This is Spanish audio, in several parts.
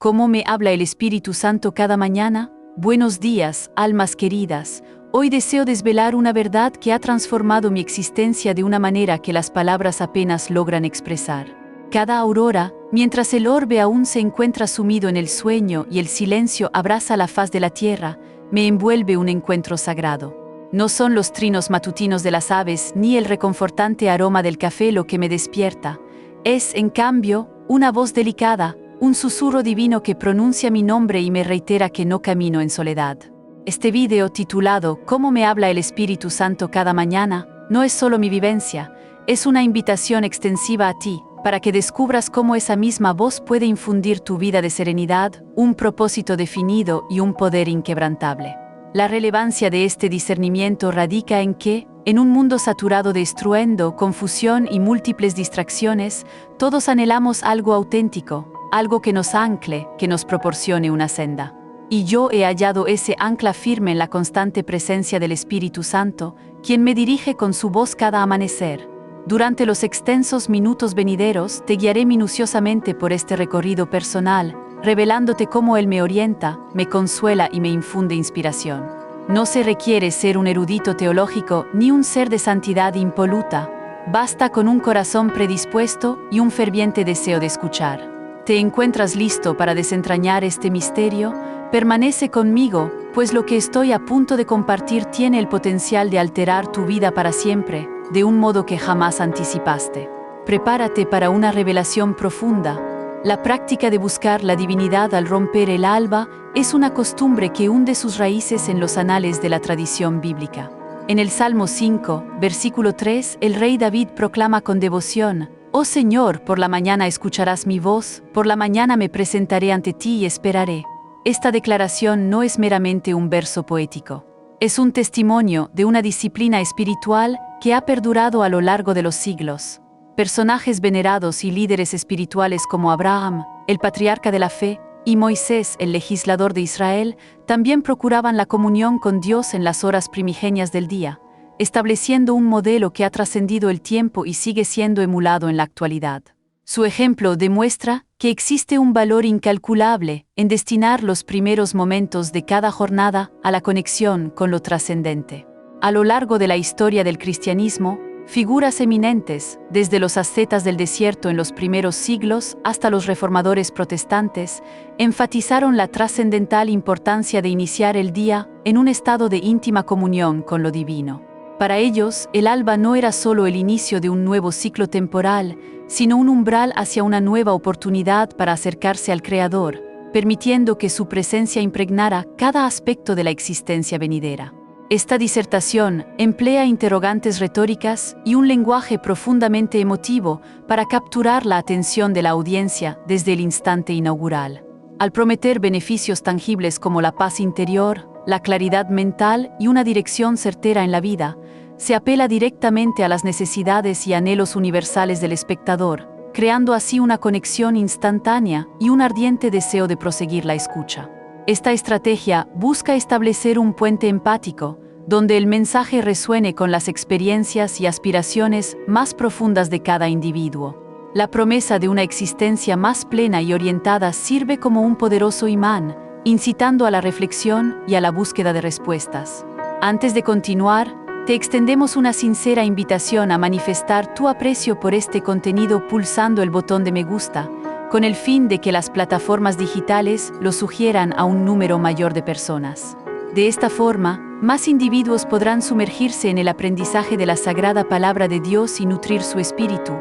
¿Cómo me habla el Espíritu Santo cada mañana? Buenos días, almas queridas. Hoy deseo desvelar una verdad que ha transformado mi existencia de una manera que las palabras apenas logran expresar. Cada aurora, mientras el orbe aún se encuentra sumido en el sueño y el silencio abraza la faz de la tierra, me envuelve un encuentro sagrado. No son los trinos matutinos de las aves ni el reconfortante aroma del café lo que me despierta. Es, en cambio, una voz delicada, un susurro divino que pronuncia mi nombre y me reitera que no camino en soledad. Este video titulado ¿Cómo me habla el Espíritu Santo cada mañana? No es solo mi vivencia, es una invitación extensiva a ti, para que descubras cómo esa misma voz puede infundir tu vida de serenidad, un propósito definido y un poder inquebrantable. La relevancia de este discernimiento radica en que, en un mundo saturado de estruendo, confusión y múltiples distracciones, todos anhelamos algo auténtico, algo que nos ancle, que nos proporcione una senda. Y yo he hallado ese ancla firme en la constante presencia del Espíritu Santo, quien me dirige con su voz cada amanecer. Durante los extensos minutos venideros, te guiaré minuciosamente por este recorrido personal, revelándote cómo Él me orienta, me consuela y me infunde inspiración. No se requiere ser un erudito teológico ni un ser de santidad impoluta, basta con un corazón predispuesto y un ferviente deseo de escuchar. ¿Te encuentras listo para desentrañar este misterio? Permanece conmigo, pues lo que estoy a punto de compartir tiene el potencial de alterar tu vida para siempre, de un modo que jamás anticipaste. Prepárate para una revelación profunda. La práctica de buscar la divinidad al romper el alba es una costumbre que hunde sus raíces en los anales de la tradición bíblica. En el Salmo 5, versículo 3, el rey David proclama con devoción: «Oh Señor, por la mañana escucharás mi voz, por la mañana me presentaré ante ti y esperaré». Esta declaración no es meramente un verso poético. Es un testimonio de una disciplina espiritual que ha perdurado a lo largo de los siglos. Personajes venerados y líderes espirituales como Abraham, el patriarca de la fe, y Moisés, el legislador de Israel, también procuraban la comunión con Dios en las horas primigenias del día, estableciendo un modelo que ha trascendido el tiempo y sigue siendo emulado en la actualidad. Su ejemplo demuestra que existe un valor incalculable en destinar los primeros momentos de cada jornada a la conexión con lo trascendente. A lo largo de la historia del cristianismo, figuras eminentes, desde los ascetas del desierto en los primeros siglos hasta los reformadores protestantes, enfatizaron la trascendental importancia de iniciar el día en un estado de íntima comunión con lo divino. Para ellos, el alba no era solo el inicio de un nuevo ciclo temporal, sino un umbral hacia una nueva oportunidad para acercarse al Creador, permitiendo que su presencia impregnara cada aspecto de la existencia venidera. Esta disertación emplea interrogantes retóricas y un lenguaje profundamente emotivo para capturar la atención de la audiencia desde el instante inaugural. Al prometer beneficios tangibles como la paz interior, la claridad mental y una dirección certera en la vida, se apela directamente a las necesidades y anhelos universales del espectador, creando así una conexión instantánea y un ardiente deseo de proseguir la escucha. Esta estrategia busca establecer un puente empático, donde el mensaje resuene con las experiencias y aspiraciones más profundas de cada individuo. La promesa de una existencia más plena y orientada sirve como un poderoso imán, incitando a la reflexión y a la búsqueda de respuestas. Antes de continuar, te extendemos una sincera invitación a manifestar tu aprecio por este contenido pulsando el botón de me gusta, con el fin de que las plataformas digitales lo sugieran a un número mayor de personas. De esta forma, más individuos podrán sumergirse en el aprendizaje de la sagrada palabra de Dios y nutrir su espíritu.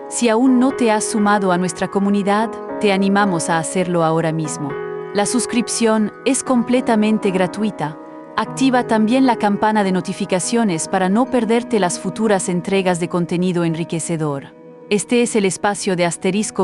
Si aún no te has sumado a nuestra comunidad, te animamos a hacerlo ahora mismo. La suscripción es completamente gratuita. Activa también la campana de notificaciones para no perderte las futuras entregas de contenido enriquecedor. Este es el espacio de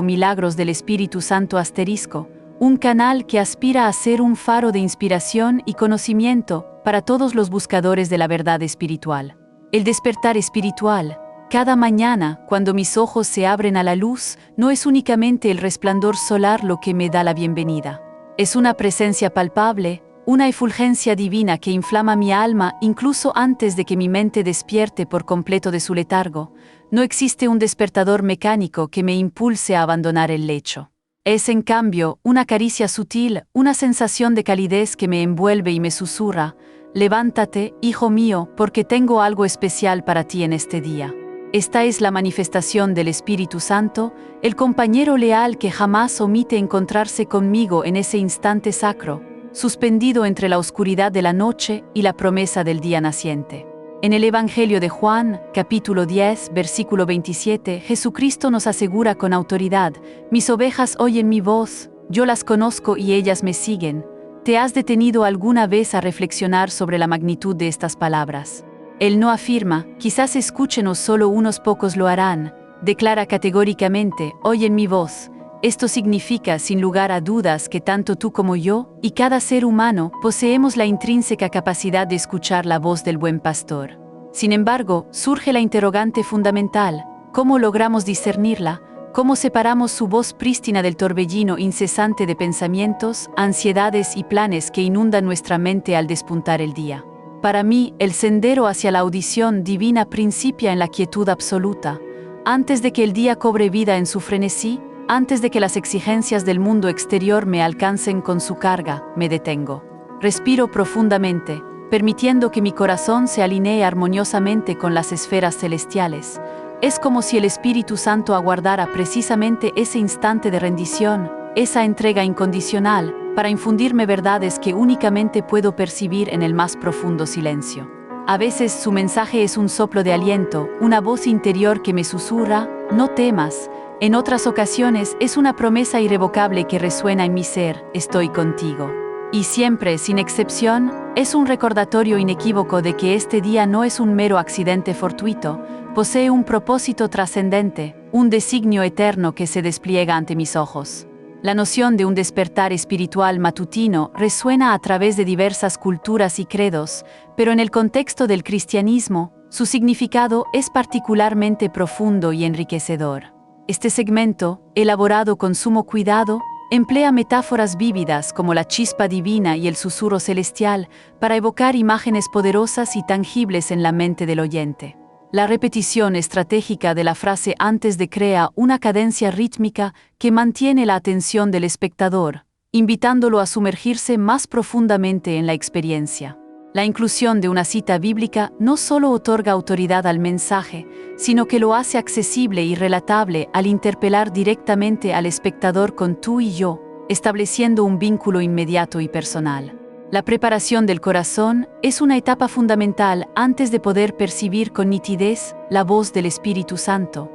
*Milagros del Espíritu Santo *, un canal que aspira a ser un faro de inspiración y conocimiento para todos los buscadores de la verdad espiritual. El despertar espiritual, cada mañana, cuando mis ojos se abren a la luz, no es únicamente el resplandor solar lo que me da la bienvenida. Es una presencia palpable, una efulgencia divina que inflama mi alma incluso antes de que mi mente despierte por completo de su letargo. No existe un despertador mecánico que me impulse a abandonar el lecho. Es, en cambio, una caricia sutil, una sensación de calidez que me envuelve y me susurra: levántate, hijo mío, porque tengo algo especial para ti en este día. Esta es la manifestación del Espíritu Santo, el compañero leal que jamás omite encontrarse conmigo en ese instante sacro, suspendido entre la oscuridad de la noche y la promesa del día naciente. En el Evangelio de Juan, capítulo 10, versículo 27, Jesucristo nos asegura con autoridad: mis ovejas oyen mi voz, yo las conozco y ellas me siguen. ¿Te has detenido alguna vez a reflexionar sobre la magnitud de estas palabras? Él no afirma: quizás escuchen o solo unos pocos lo harán. Declara categóricamente: oyen mi voz. Esto significa, sin lugar a dudas, que tanto tú como yo, y cada ser humano, poseemos la intrínseca capacidad de escuchar la voz del buen pastor. Sin embargo, surge la interrogante fundamental: ¿cómo logramos discernirla? ¿Cómo separamos su voz prístina del torbellino incesante de pensamientos, ansiedades y planes que inundan nuestra mente al despuntar el día? Para mí, el sendero hacia la audición divina principia en la quietud absoluta. Antes de que el día cobre vida en su frenesí, antes de que las exigencias del mundo exterior me alcancen con su carga, me detengo. Respiro profundamente, permitiendo que mi corazón se alinee armoniosamente con las esferas celestiales. Es como si el Espíritu Santo aguardara precisamente ese instante de rendición, esa entrega incondicional, para infundirme verdades que únicamente puedo percibir en el más profundo silencio. A veces su mensaje es un soplo de aliento, una voz interior que me susurra: no temas. En otras ocasiones es una promesa irrevocable que resuena en mi ser: estoy contigo. Y siempre, sin excepción, es un recordatorio inequívoco de que este día no es un mero accidente fortuito, posee un propósito trascendente, un designio eterno que se despliega ante mis ojos. La noción de un despertar espiritual matutino resuena a través de diversas culturas y credos, pero en el contexto del cristianismo, su significado es particularmente profundo y enriquecedor. Este segmento, elaborado con sumo cuidado, emplea metáforas vívidas como la chispa divina y el susurro celestial para evocar imágenes poderosas y tangibles en la mente del oyente. La repetición estratégica de la frase antes de crea una cadencia rítmica que mantiene la atención del espectador, invitándolo a sumergirse más profundamente en la experiencia. La inclusión de una cita bíblica no solo otorga autoridad al mensaje, sino que lo hace accesible y relatable al interpelar directamente al espectador con tú y yo, estableciendo un vínculo inmediato y personal. La preparación del corazón es una etapa fundamental antes de poder percibir con nitidez la voz del Espíritu Santo.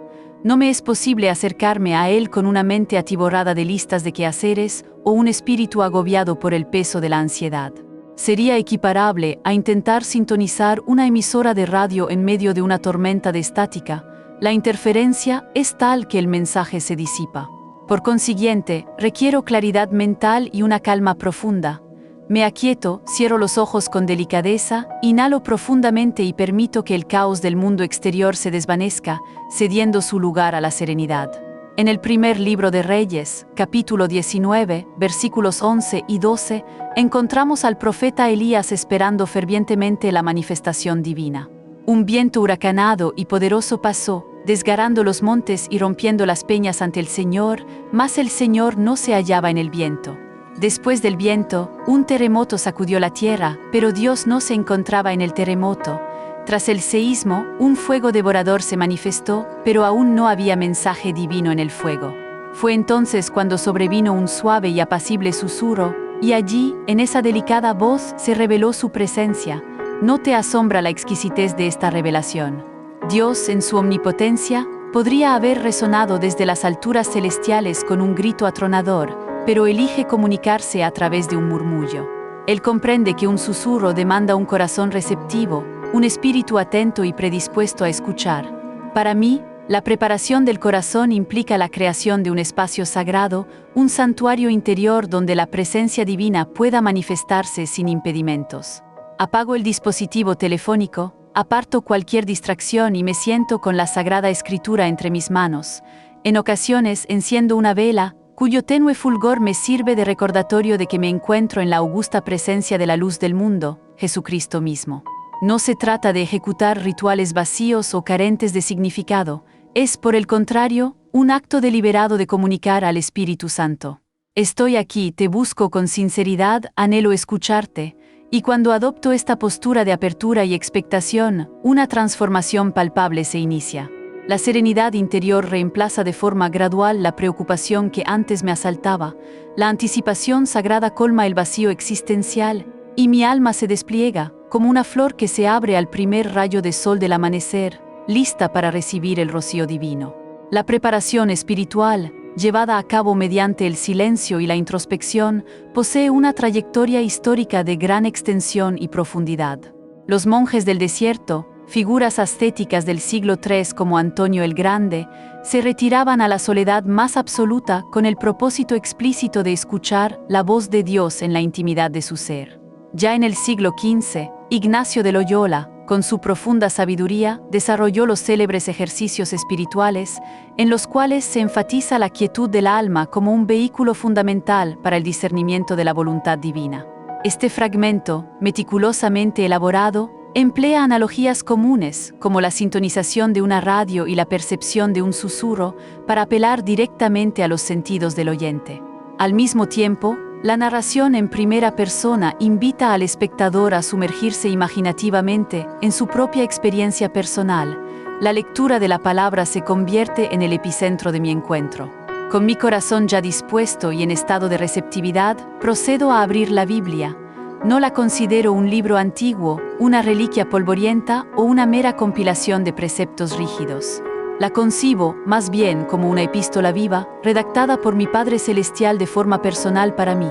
No me es posible acercarme a Él con una mente atiborrada de listas de quehaceres o un espíritu agobiado por el peso de la ansiedad. Sería equiparable a intentar sintonizar una emisora de radio en medio de una tormenta de estática. La interferencia es tal que el mensaje se disipa. Por consiguiente, requiero claridad mental y una calma profunda. Me aquieto, cierro los ojos con delicadeza, inhalo profundamente y permito que el caos del mundo exterior se desvanezca, cediendo su lugar a la serenidad. En el primer libro de Reyes, capítulo 19, versículos 11 y 12, encontramos al profeta Elías esperando fervientemente la manifestación divina. Un viento huracanado y poderoso pasó, desgarrando los montes y rompiendo las peñas ante el Señor, mas el Señor no se hallaba en el viento. Después del viento, un terremoto sacudió la tierra, pero Dios no se encontraba en el terremoto. Tras el seísmo, un fuego devorador se manifestó, pero aún no había mensaje divino en el fuego. Fue entonces cuando sobrevino un suave y apacible susurro, y allí, en esa delicada voz, se reveló su presencia. ¿No te asombra la exquisitez de esta revelación? Dios, en su omnipotencia, podría haber resonado desde las alturas celestiales con un grito atronador, pero elige comunicarse a través de un murmullo. Él comprende que un susurro demanda un corazón receptivo, un espíritu atento y predispuesto a escuchar. Para mí, la preparación del corazón implica la creación de un espacio sagrado, un santuario interior donde la presencia divina pueda manifestarse sin impedimentos. Apago el dispositivo telefónico, aparto cualquier distracción y me siento con la Sagrada Escritura entre mis manos. En ocasiones enciendo una vela, cuyo tenue fulgor me sirve de recordatorio de que me encuentro en la augusta presencia de la luz del mundo, Jesucristo mismo. No se trata de ejecutar rituales vacíos o carentes de significado, es, por el contrario, un acto deliberado de comunicar al Espíritu Santo. Estoy aquí, te busco con sinceridad, anhelo escucharte, y cuando adopto esta postura de apertura y expectación, una transformación palpable se inicia. La serenidad interior reemplaza de forma gradual la preocupación que antes me asaltaba, la anticipación sagrada colma el vacío existencial, y mi alma se despliega, como una flor que se abre al primer rayo de sol del amanecer, lista para recibir el rocío divino. La preparación espiritual, llevada a cabo mediante el silencio y la introspección, posee una trayectoria histórica de gran extensión y profundidad. Los monjes del desierto, figuras ascéticas del siglo III como Antonio el Grande, se retiraban a la soledad más absoluta con el propósito explícito de escuchar la voz de Dios en la intimidad de su ser. Ya en el siglo XV, Ignacio de Loyola, con su profunda sabiduría, desarrolló los célebres ejercicios espirituales, en los cuales se enfatiza la quietud del alma como un vehículo fundamental para el discernimiento de la voluntad divina. Este fragmento, meticulosamente elaborado, emplea analogías comunes, como la sintonización de una radio y la percepción de un susurro, para apelar directamente a los sentidos del oyente. Al mismo tiempo, la narración en primera persona invita al espectador a sumergirse imaginativamente en su propia experiencia personal. La lectura de la palabra se convierte en el epicentro de mi encuentro. Con mi corazón ya dispuesto y en estado de receptividad, procedo a abrir la Biblia. No la considero un libro antiguo, una reliquia polvorienta o una mera compilación de preceptos rígidos. La concibo, más bien, como una epístola viva, redactada por mi Padre Celestial de forma personal para mí.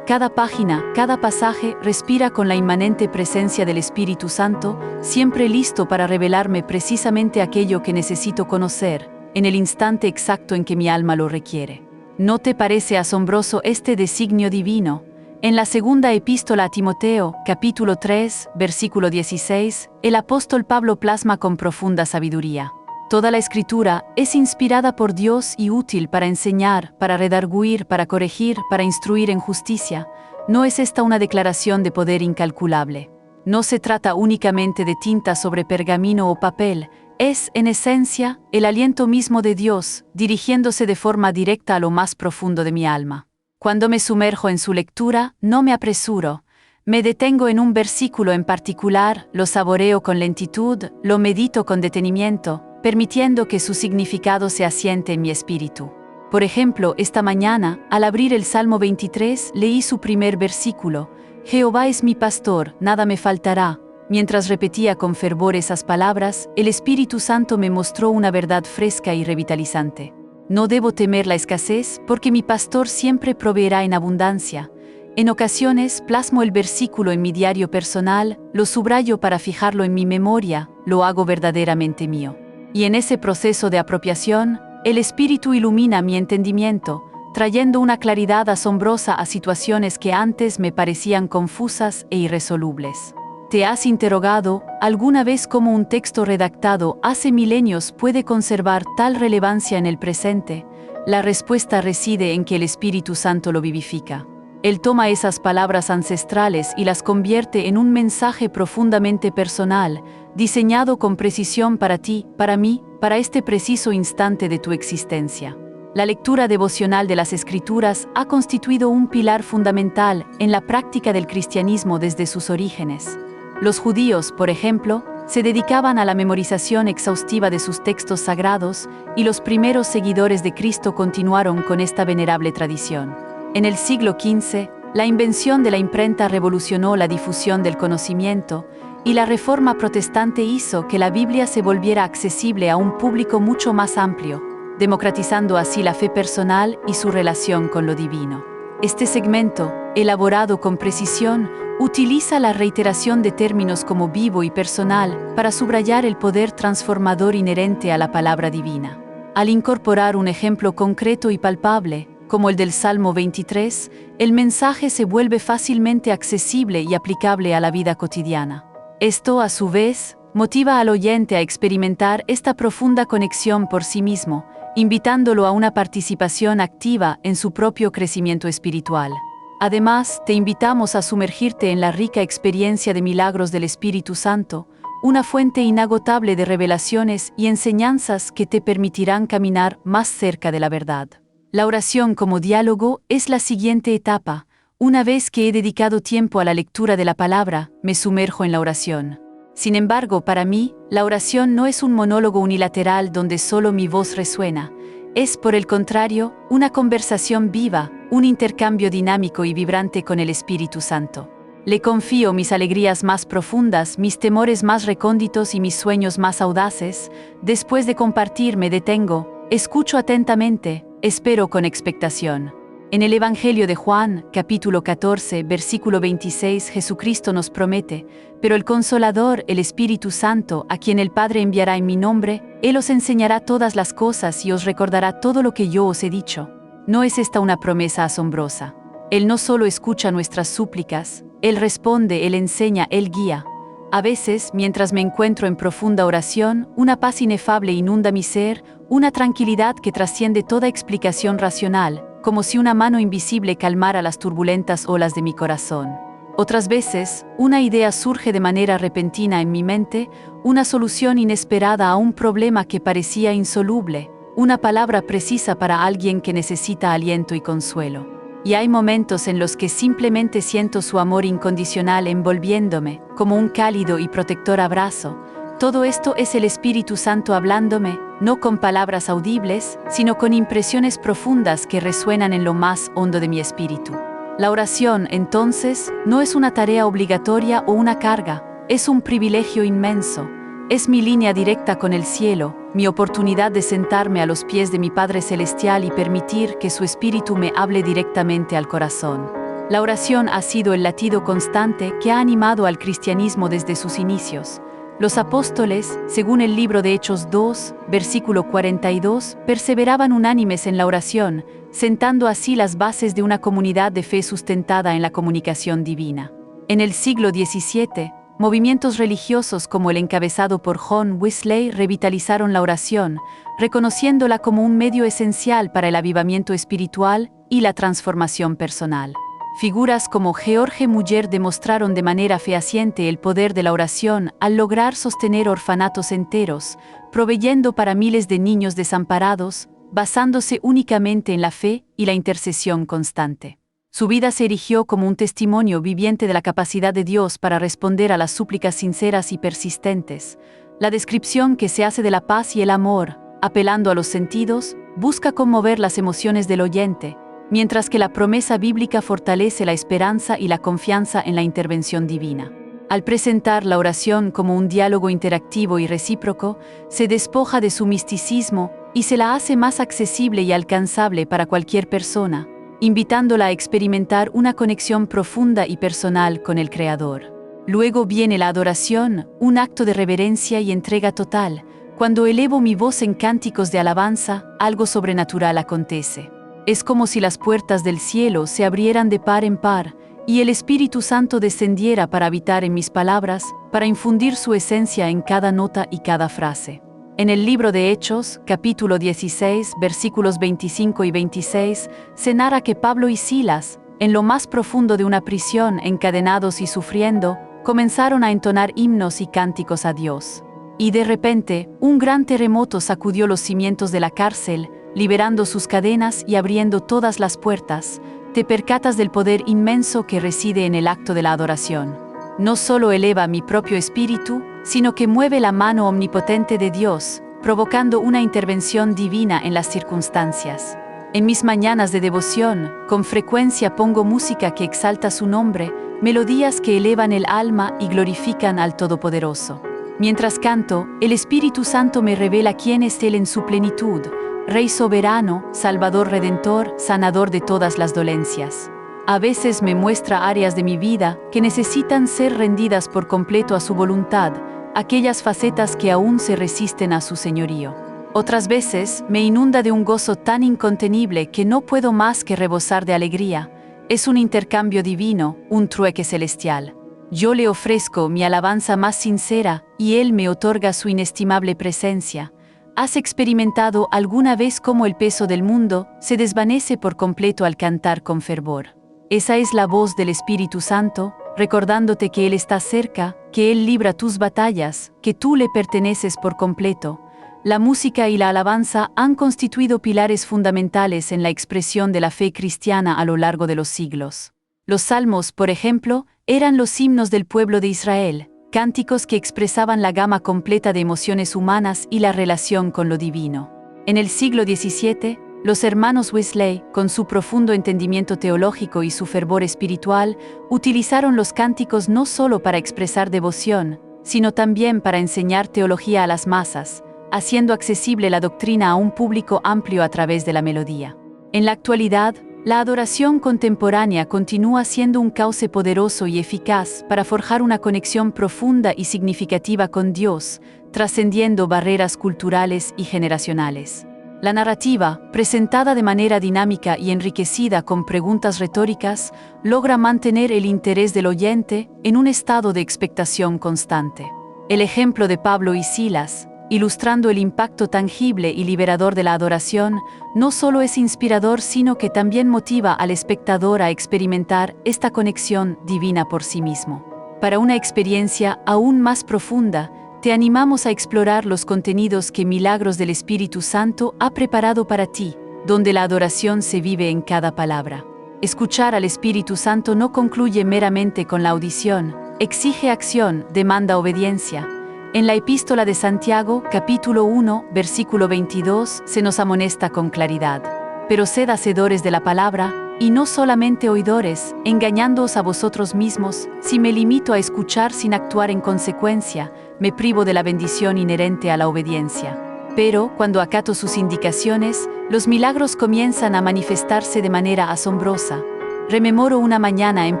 Cada página, cada pasaje respira con la inmanente presencia del Espíritu Santo, siempre listo para revelarme precisamente aquello que necesito conocer, en el instante exacto en que mi alma lo requiere. ¿No te parece asombroso este designio divino? En la segunda epístola a Timoteo, capítulo 3, versículo 16, el apóstol Pablo plasma con profunda sabiduría: toda la Escritura es inspirada por Dios y útil para enseñar, para redarguir, para corregir, para instruir en justicia. ¿No es esta una declaración de poder incalculable? No se trata únicamente de tinta sobre pergamino o papel, es, en esencia, el aliento mismo de Dios, dirigiéndose de forma directa a lo más profundo de mi alma. Cuando me sumerjo en su lectura, no me apresuro. Me detengo en un versículo en particular, lo saboreo con lentitud, lo medito con detenimiento, permitiendo que su significado se asiente en mi espíritu. Por ejemplo, esta mañana, al abrir el Salmo 23, leí su primer versículo: Jehová es mi pastor, nada me faltará. Mientras repetía con fervor esas palabras, el Espíritu Santo me mostró una verdad fresca y revitalizante. No debo temer la escasez, porque mi pastor siempre proveerá en abundancia. En ocasiones plasmo el versículo en mi diario personal, lo subrayo para fijarlo en mi memoria, lo hago verdaderamente mío. Y en ese proceso de apropiación, el Espíritu ilumina mi entendimiento, trayendo una claridad asombrosa a situaciones que antes me parecían confusas e irresolubles. ¿Te has interrogado alguna vez cómo un texto redactado hace milenios puede conservar tal relevancia en el presente? La respuesta reside en que el Espíritu Santo lo vivifica. Él toma esas palabras ancestrales y las convierte en un mensaje profundamente personal, diseñado con precisión para ti, para mí, para este preciso instante de tu existencia. La lectura devocional de las Escrituras ha constituido un pilar fundamental en la práctica del cristianismo desde sus orígenes. Los judíos, por ejemplo, se dedicaban a la memorización exhaustiva de sus textos sagrados, y los primeros seguidores de Cristo continuaron con esta venerable tradición. En el siglo XV, la invención de la imprenta revolucionó la difusión del conocimiento, y la Reforma protestante hizo que la Biblia se volviera accesible a un público mucho más amplio, democratizando así la fe personal y su relación con lo divino. Este segmento, elaborado con precisión, utiliza la reiteración de términos como vivo y personal para subrayar el poder transformador inherente a la palabra divina. Al incorporar un ejemplo concreto y palpable, como el del Salmo 23, el mensaje se vuelve fácilmente accesible y aplicable a la vida cotidiana. Esto, a su vez, motiva al oyente a experimentar esta profunda conexión por sí mismo, invitándolo a una participación activa en su propio crecimiento espiritual. Además, te invitamos a sumergirte en la rica experiencia de milagros del Espíritu Santo, una fuente inagotable de revelaciones y enseñanzas que te permitirán caminar más cerca de la verdad. La oración como diálogo es la siguiente etapa. Una vez que he dedicado tiempo a la lectura de la palabra, me sumerjo en la oración. Sin embargo, para mí, la oración no es un monólogo unilateral donde solo mi voz resuena. Es, por el contrario, una conversación viva, un intercambio dinámico y vibrante con el Espíritu Santo. Le confío mis alegrías más profundas, mis temores más recónditos y mis sueños más audaces. Después de compartir, me detengo, escucho atentamente, espero con expectación. En el Evangelio de Juan, capítulo 14, versículo 26, Jesucristo nos promete: pero el Consolador, el Espíritu Santo, a quien el Padre enviará en mi nombre, Él os enseñará todas las cosas y os recordará todo lo que yo os he dicho. ¿No es esta una promesa asombrosa? Él no solo escucha nuestras súplicas, Él responde, Él enseña, Él guía. A veces, mientras me encuentro en profunda oración, una paz inefable inunda mi ser, una tranquilidad que trasciende toda explicación racional, como si una mano invisible calmara las turbulentas olas de mi corazón. Otras veces, una idea surge de manera repentina en mi mente, una solución inesperada a un problema que parecía insoluble, una palabra precisa para alguien que necesita aliento y consuelo. Y hay momentos en los que simplemente siento su amor incondicional envolviéndome, como un cálido y protector abrazo. Todo esto es el Espíritu Santo hablándome, no con palabras audibles, sino con impresiones profundas que resuenan en lo más hondo de mi espíritu. La oración, entonces, no es una tarea obligatoria o una carga, es un privilegio inmenso. Es mi línea directa con el cielo, mi oportunidad de sentarme a los pies de mi Padre Celestial y permitir que su Espíritu me hable directamente al corazón. La oración ha sido el latido constante que ha animado al cristianismo desde sus inicios. Los apóstoles, según el libro de Hechos 2, versículo 42, perseveraban unánimes en la oración, sentando así las bases de una comunidad de fe sustentada en la comunicación divina. En el siglo XVII, movimientos religiosos como el encabezado por John Wesley revitalizaron la oración, reconociéndola como un medio esencial para el avivamiento espiritual y la transformación personal. Figuras como George Muller demostraron de manera fehaciente el poder de la oración al lograr sostener orfanatos enteros, proveyendo para miles de niños desamparados, basándose únicamente en la fe y la intercesión constante. Su vida se erigió como un testimonio viviente de la capacidad de Dios para responder a las súplicas sinceras y persistentes. La descripción que se hace de la paz y el amor, apelando a los sentidos, busca conmover las emociones del oyente, mientras que la promesa bíblica fortalece la esperanza y la confianza en la intervención divina. Al presentar la oración como un diálogo interactivo y recíproco, se despoja de su misticismo y se la hace más accesible y alcanzable para cualquier persona, invitándola a experimentar una conexión profunda y personal con el Creador. Luego viene la adoración, un acto de reverencia y entrega total. Cuando elevo mi voz en cánticos de alabanza, algo sobrenatural acontece. Es como si las puertas del cielo se abrieran de par en par, y el Espíritu Santo descendiera para habitar en mis palabras, para infundir su esencia en cada nota y cada frase. En el libro de Hechos, capítulo 16, versículos 25 y 26, se narra que Pablo y Silas, en lo más profundo de una prisión, encadenados y sufriendo, comenzaron a entonar himnos y cánticos a Dios. Y de repente, un gran terremoto sacudió los cimientos de la cárcel, liberando sus cadenas y abriendo todas las puertas. Te percatas del poder inmenso que reside en el acto de la adoración. No solo eleva mi propio espíritu, sino que mueve la mano omnipotente de Dios, provocando una intervención divina en las circunstancias. En mis mañanas de devoción, con frecuencia pongo música que exalta su nombre, melodías que elevan el alma y glorifican al Todopoderoso. Mientras canto, el Espíritu Santo me revela quién es Él en su plenitud, Rey soberano, Salvador redentor, sanador de todas las dolencias. A veces me muestra áreas de mi vida que necesitan ser rendidas por completo a su voluntad, aquellas facetas que aún se resisten a su señorío. Otras veces me inunda de un gozo tan incontenible que no puedo más que rebosar de alegría. Es un intercambio divino, un trueque celestial. Yo le ofrezco mi alabanza más sincera y Él me otorga su inestimable presencia. ¿Has experimentado alguna vez cómo el peso del mundo se desvanece por completo al cantar con fervor? Esa es la voz del Espíritu Santo, recordándote que Él está cerca, que Él libra tus batallas, que tú le perteneces por completo. La música y la alabanza han constituido pilares fundamentales en la expresión de la fe cristiana a lo largo de los siglos. Los salmos, por ejemplo, eran los himnos del pueblo de Israel, cánticos que expresaban la gama completa de emociones humanas y la relación con lo divino. En el siglo XVII, los hermanos Wesley, con su profundo entendimiento teológico y su fervor espiritual, utilizaron los cánticos no solo para expresar devoción, sino también para enseñar teología a las masas, haciendo accesible la doctrina a un público amplio a través de la melodía. En la actualidad, la adoración contemporánea continúa siendo un cauce poderoso y eficaz para forjar una conexión profunda y significativa con Dios, trascendiendo barreras culturales y generacionales. La narrativa, presentada de manera dinámica y enriquecida con preguntas retóricas, logra mantener el interés del oyente en un estado de expectación constante. El ejemplo de Pablo y Silas, ilustrando el impacto tangible y liberador de la adoración, no solo es inspirador, sino que también motiva al espectador a experimentar esta conexión divina por sí mismo. Para una experiencia aún más profunda, te animamos a explorar los contenidos que Milagros del Espíritu Santo ha preparado para ti, donde la adoración se vive en cada palabra. Escuchar al Espíritu Santo no concluye meramente con la audición, exige acción, demanda obediencia. En la Epístola de Santiago, capítulo 1, versículo 22, se nos amonesta con claridad: pero sed hacedores de la palabra, y no solamente oidores, engañándoos a vosotros mismos. Si me limito a escuchar sin actuar en consecuencia, me privo de la bendición inherente a la obediencia. Pero, cuando acato sus indicaciones, los milagros comienzan a manifestarse de manera asombrosa. Rememoro una mañana en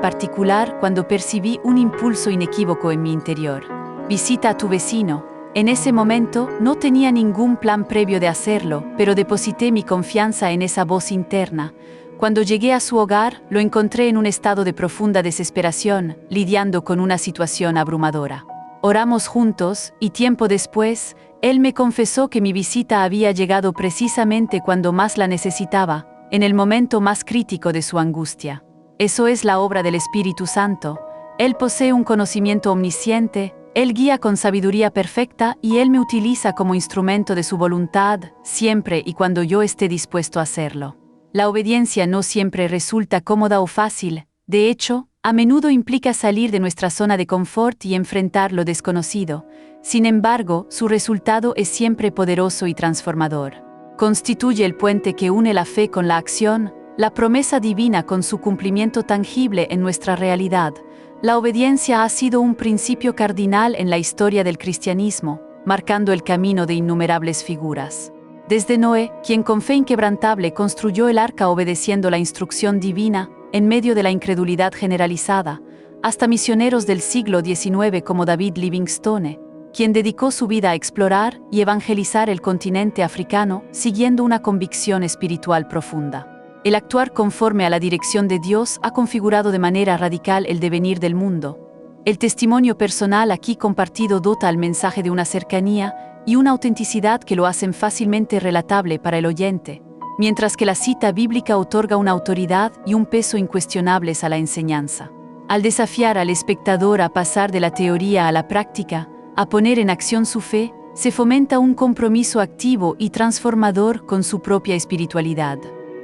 particular cuando percibí un impulso inequívoco en mi interior: visita a tu vecino. En ese momento no tenía ningún plan previo de hacerlo, pero deposité mi confianza en esa voz interna. Cuando llegué a su hogar, lo encontré en un estado de profunda desesperación, lidiando con una situación abrumadora. Oramos juntos, y tiempo después, él me confesó que mi visita había llegado precisamente cuando más la necesitaba, en el momento más crítico de su angustia. Eso es la obra del Espíritu Santo. Él posee un conocimiento omnisciente, Él guía con sabiduría perfecta y Él me utiliza como instrumento de su voluntad, siempre y cuando yo esté dispuesto a hacerlo. La obediencia no siempre resulta cómoda o fácil. De hecho, a menudo implica salir de nuestra zona de confort y enfrentar lo desconocido. Sin embargo, su resultado es siempre poderoso y transformador. Constituye el puente que une la fe con la acción, la promesa divina con su cumplimiento tangible en nuestra realidad. La obediencia ha sido un principio cardinal en la historia del cristianismo, marcando el camino de innumerables figuras. Desde Noé, quien con fe inquebrantable construyó el arca obedeciendo la instrucción divina, en medio de la incredulidad generalizada, hasta misioneros del siglo XIX como David Livingstone, quien dedicó su vida a explorar y evangelizar el continente africano, siguiendo una convicción espiritual profunda. El actuar conforme a la dirección de Dios ha configurado de manera radical el devenir del mundo. El testimonio personal aquí compartido dota al mensaje de una cercanía y una autenticidad que lo hacen fácilmente relatable para el oyente, mientras que la cita bíblica otorga una autoridad y un peso incuestionables a la enseñanza. Al desafiar al espectador a pasar de la teoría a la práctica, a poner en acción su fe, se fomenta un compromiso activo y transformador con su propia espiritualidad.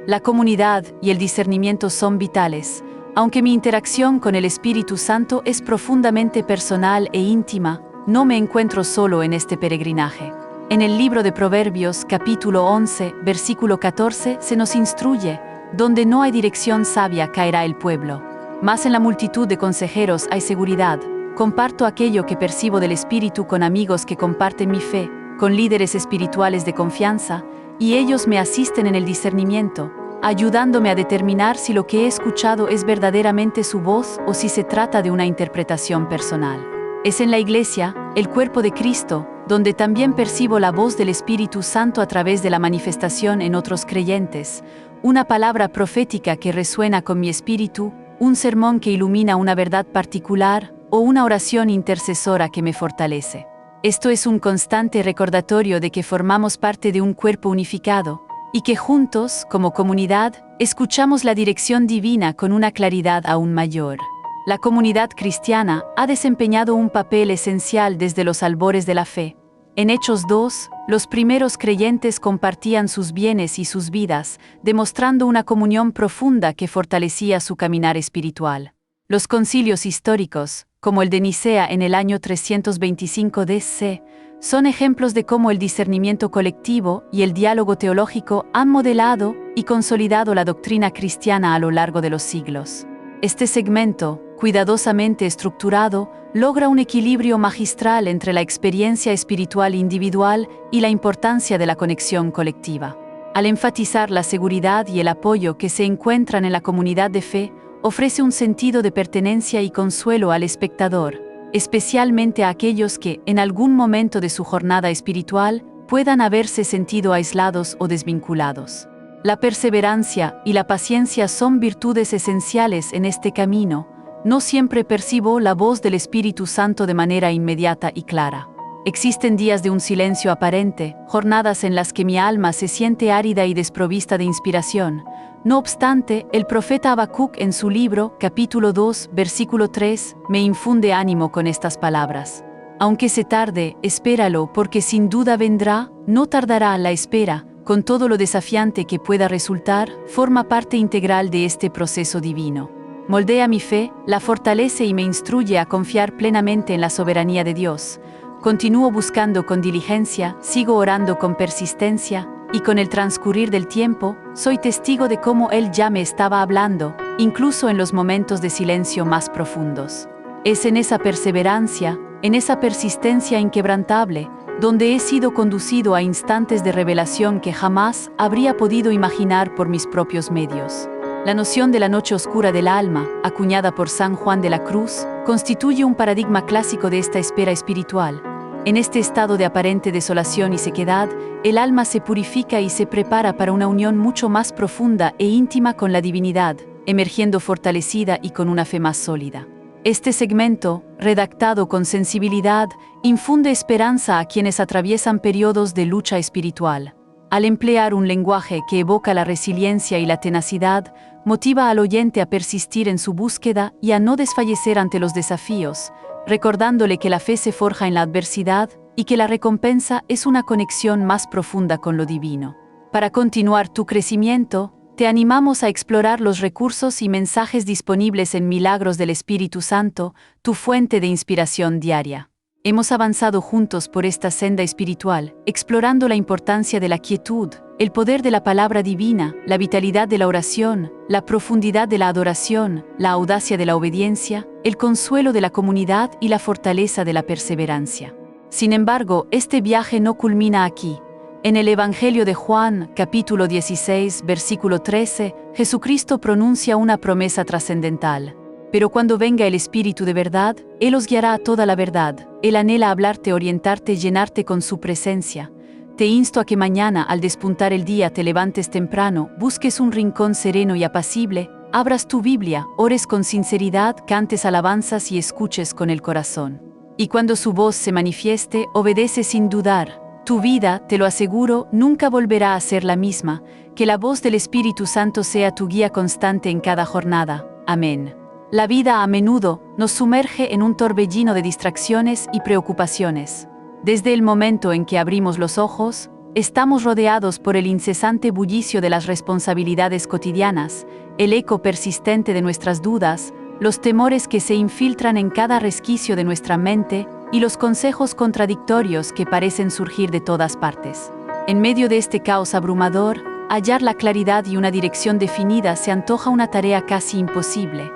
La comunidad y el discernimiento son vitales, aunque mi interacción con el Espíritu Santo es profundamente personal e íntima. No me encuentro solo en este peregrinaje. En el libro de Proverbios, capítulo 11, versículo 14, se nos instruye: donde no hay dirección sabia caerá el pueblo. Mas en la multitud de consejeros hay seguridad. Comparto aquello que percibo del Espíritu con amigos que comparten mi fe, con líderes espirituales de confianza, y ellos me asisten en el discernimiento, ayudándome a determinar si lo que he escuchado es verdaderamente su voz o si se trata de una interpretación personal. Es en la Iglesia, el cuerpo de Cristo, donde también percibo la voz del Espíritu Santo a través de la manifestación en otros creyentes, una palabra profética que resuena con mi espíritu, un sermón que ilumina una verdad particular o una oración intercesora que me fortalece. Esto es un constante recordatorio de que formamos parte de un cuerpo unificado y que juntos, como comunidad, escuchamos la dirección divina con una claridad aún mayor. La comunidad cristiana ha desempeñado un papel esencial desde los albores de la fe. En Hechos 2, los primeros creyentes compartían sus bienes y sus vidas, demostrando una comunión profunda que fortalecía su caminar espiritual. Los concilios históricos, como el de Nicea en el año 325 d.C., son ejemplos de cómo el discernimiento colectivo y el diálogo teológico han modelado y consolidado la doctrina cristiana a lo largo de los siglos. Este segmento, cuidadosamente estructurado, logra un equilibrio magistral entre la experiencia espiritual individual y la importancia de la conexión colectiva. Al enfatizar la seguridad y el apoyo que se encuentran en la comunidad de fe, ofrece un sentido de pertenencia y consuelo al espectador, especialmente a aquellos que, en algún momento de su jornada espiritual, puedan haberse sentido aislados o desvinculados. La perseverancia y la paciencia son virtudes esenciales en este camino. No siempre percibo la voz del Espíritu Santo de manera inmediata y clara. Existen días de un silencio aparente, jornadas en las que mi alma se siente árida y desprovista de inspiración. No obstante, el profeta Habacuc en su libro, capítulo 2, versículo 3, me infunde ánimo con estas palabras. Aunque se tarde, espéralo, porque sin duda vendrá, no tardará la espera. Con todo lo desafiante que pueda resultar, forma parte integral de este proceso divino. Moldea mi fe, la fortalece y me instruye a confiar plenamente en la soberanía de Dios. Continúo buscando con diligencia, sigo orando con persistencia, y con el transcurrir del tiempo, soy testigo de cómo Él ya me estaba hablando, incluso en los momentos de silencio más profundos. Es en esa perseverancia, en esa persistencia inquebrantable, donde he sido conducido a instantes de revelación que jamás habría podido imaginar por mis propios medios. La noción de la noche oscura del alma, acuñada por San Juan de la Cruz, constituye un paradigma clásico de esta espera espiritual. En este estado de aparente desolación y sequedad, el alma se purifica y se prepara para una unión mucho más profunda e íntima con la divinidad, emergiendo fortalecida y con una fe más sólida. Este segmento, redactado con sensibilidad, infunde esperanza a quienes atraviesan periodos de lucha espiritual. Al emplear un lenguaje que evoca la resiliencia y la tenacidad, motiva al oyente a persistir en su búsqueda y a no desfallecer ante los desafíos, recordándole que la fe se forja en la adversidad y que la recompensa es una conexión más profunda con lo divino. Para continuar tu crecimiento, te animamos a explorar los recursos y mensajes disponibles en Milagros del Espíritu Santo, tu fuente de inspiración diaria. Hemos avanzado juntos por esta senda espiritual, explorando la importancia de la quietud, el poder de la palabra divina, la vitalidad de la oración, la profundidad de la adoración, la audacia de la obediencia, el consuelo de la comunidad y la fortaleza de la perseverancia. Sin embargo, este viaje no culmina aquí. En el Evangelio de Juan, capítulo 16, versículo 13, Jesucristo pronuncia una promesa trascendental. Pero cuando venga el Espíritu de verdad, Él os guiará a toda la verdad. Él anhela hablarte, orientarte, llenarte con su presencia. Te insto a que mañana, al despuntar el día, te levantes temprano, busques un rincón sereno y apacible, abras tu Biblia, ores con sinceridad, cantes alabanzas y escuches con el corazón. Y cuando su voz se manifieste, obedece sin dudar. Tu vida, te lo aseguro, nunca volverá a ser la misma. Que la voz del Espíritu Santo sea tu guía constante en cada jornada. Amén. La vida a menudo nos sumerge en un torbellino de distracciones y preocupaciones. Desde el momento en que abrimos los ojos, estamos rodeados por el incesante bullicio de las responsabilidades cotidianas, el eco persistente de nuestras dudas, los temores que se infiltran en cada resquicio de nuestra mente y los consejos contradictorios que parecen surgir de todas partes. En medio de este caos abrumador, hallar la claridad y una dirección definida se antoja una tarea casi imposible.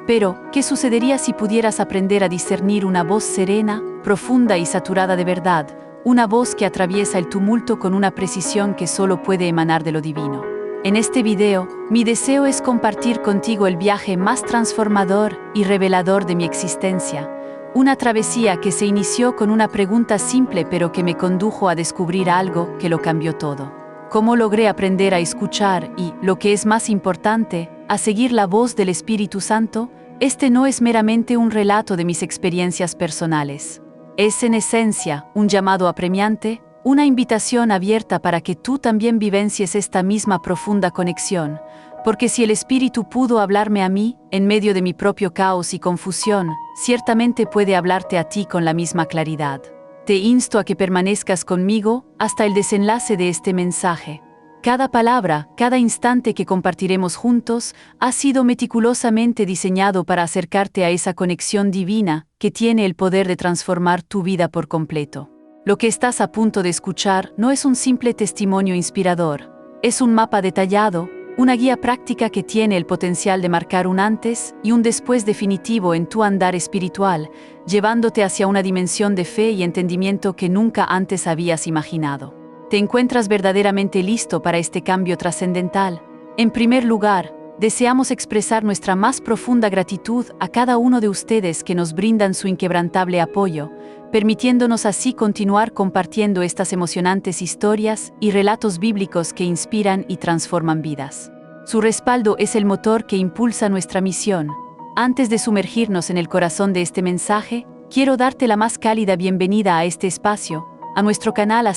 Pero, ¿qué sucedería si pudieras aprender a discernir una voz serena, profunda y saturada de verdad, una voz que atraviesa el tumulto con una precisión que solo puede emanar de lo divino? En este video, mi deseo es compartir contigo el viaje más transformador y revelador de mi existencia, una travesía que se inició con una pregunta simple pero que me condujo a descubrir algo que lo cambió todo. ¿Cómo logré aprender a escuchar y, lo que es más importante, a seguir la voz del Espíritu Santo? Este no es meramente un relato de mis experiencias personales. Es en esencia un llamado apremiante, una invitación abierta para que tú también vivencies esta misma profunda conexión, Porque si el Espíritu pudo hablarme a mí, en medio de mi propio caos y confusión, ciertamente puede hablarte a ti con la misma claridad. Te insto a que permanezcas conmigo hasta el desenlace de este mensaje. Cada palabra, cada instante que compartiremos juntos, ha sido meticulosamente diseñado para acercarte a esa conexión divina que tiene el poder de transformar tu vida por completo. Lo que estás a punto de escuchar no es un simple testimonio inspirador, es un mapa detallado, una guía práctica que tiene el potencial de marcar un antes y un después definitivo en tu andar espiritual, llevándote hacia una dimensión de fe y entendimiento que nunca antes habías imaginado. ¿Te encuentras verdaderamente listo para este cambio trascendental? En primer lugar, deseamos expresar nuestra más profunda gratitud a cada uno de ustedes que nos brindan su inquebrantable apoyo, permitiéndonos así continuar compartiendo estas emocionantes historias y relatos bíblicos que inspiran y transforman vidas. Su respaldo es el motor que impulsa nuestra misión. Antes de sumergirnos en el corazón de este mensaje, quiero darte la más cálida bienvenida a este espacio, a nuestro canal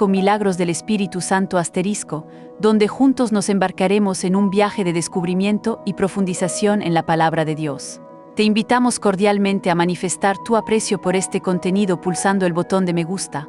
*Milagros del Espíritu Santo *, donde juntos nos embarcaremos en un viaje de descubrimiento y profundización en la palabra de Dios. Te invitamos cordialmente a manifestar tu aprecio por este contenido pulsando el botón de me gusta.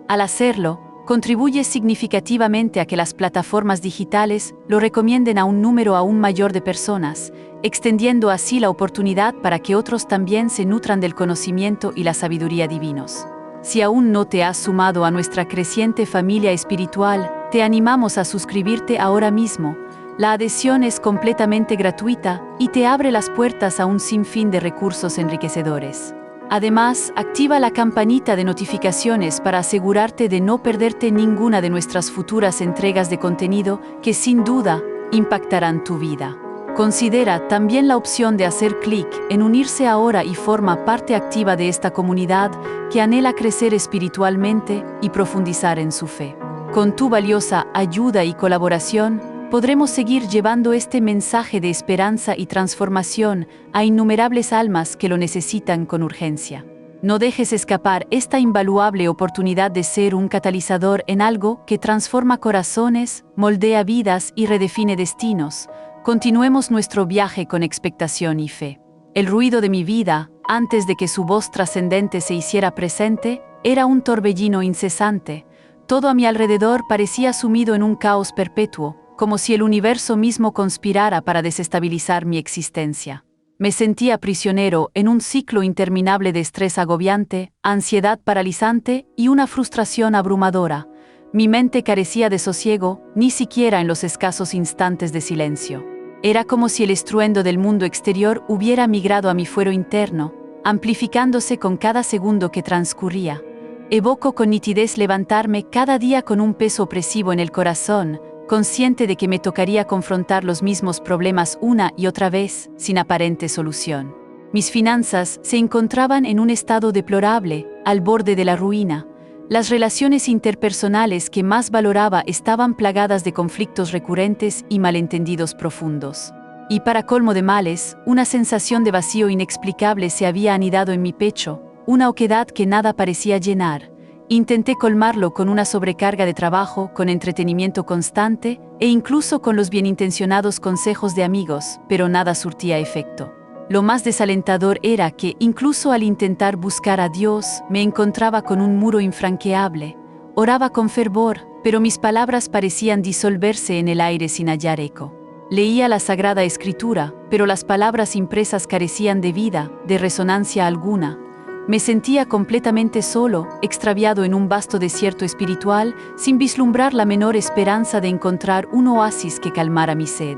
Al hacerlo, contribuyes significativamente a que las plataformas digitales lo recomienden a un número aún mayor de personas, extendiendo así la oportunidad para que otros también se nutran del conocimiento y la sabiduría divinos. Si aún no te has sumado a nuestra creciente familia espiritual, te animamos a suscribirte ahora mismo. La adhesión es completamente gratuita y te abre las puertas a un sinfín de recursos enriquecedores. Además, activa la campanita de notificaciones para asegurarte de no perderte ninguna de nuestras futuras entregas de contenido que sin duda impactarán tu vida. Considera también la opción de hacer clic en unirse ahora y forma parte activa de esta comunidad que anhela crecer espiritualmente y profundizar en su fe. Con tu valiosa ayuda y colaboración, podremos seguir llevando este mensaje de esperanza y transformación a innumerables almas que lo necesitan con urgencia. No dejes escapar esta invaluable oportunidad de ser un catalizador en algo que transforma corazones, moldea vidas y redefine destinos. Continuemos nuestro viaje con expectación y fe. El ruido de mi vida, antes de que su voz trascendente se hiciera presente, era un torbellino incesante. Todo a mi alrededor parecía sumido en un caos perpetuo, como si el universo mismo conspirara para desestabilizar mi existencia. Me sentía prisionero en un ciclo interminable de estrés agobiante, ansiedad paralizante y una frustración abrumadora. Mi mente carecía de sosiego, ni siquiera en los escasos instantes de silencio. Era como si el estruendo del mundo exterior hubiera migrado a mi fuero interno, amplificándose con cada segundo que transcurría. Evoco con nitidez levantarme cada día con un peso opresivo en el corazón, consciente de que me tocaría confrontar los mismos problemas una y otra vez, sin aparente solución. Mis finanzas se encontraban en un estado deplorable, al borde de la ruina. Las relaciones interpersonales que más valoraba estaban plagadas de conflictos recurrentes y malentendidos profundos. Y para colmo de males, una sensación de vacío inexplicable se había anidado en mi pecho, una oquedad que nada parecía llenar. Intenté colmarlo con una sobrecarga de trabajo, con entretenimiento constante e incluso con los bienintencionados consejos de amigos, pero nada surtía efecto. Lo más desalentador era que, incluso al intentar buscar a Dios, me encontraba con un muro infranqueable. Oraba con fervor, pero mis palabras parecían disolverse en el aire sin hallar eco. Leía la Sagrada Escritura, pero las palabras impresas carecían de vida, de resonancia alguna. Me sentía completamente solo, extraviado en un vasto desierto espiritual, sin vislumbrar la menor esperanza de encontrar un oasis que calmara mi sed.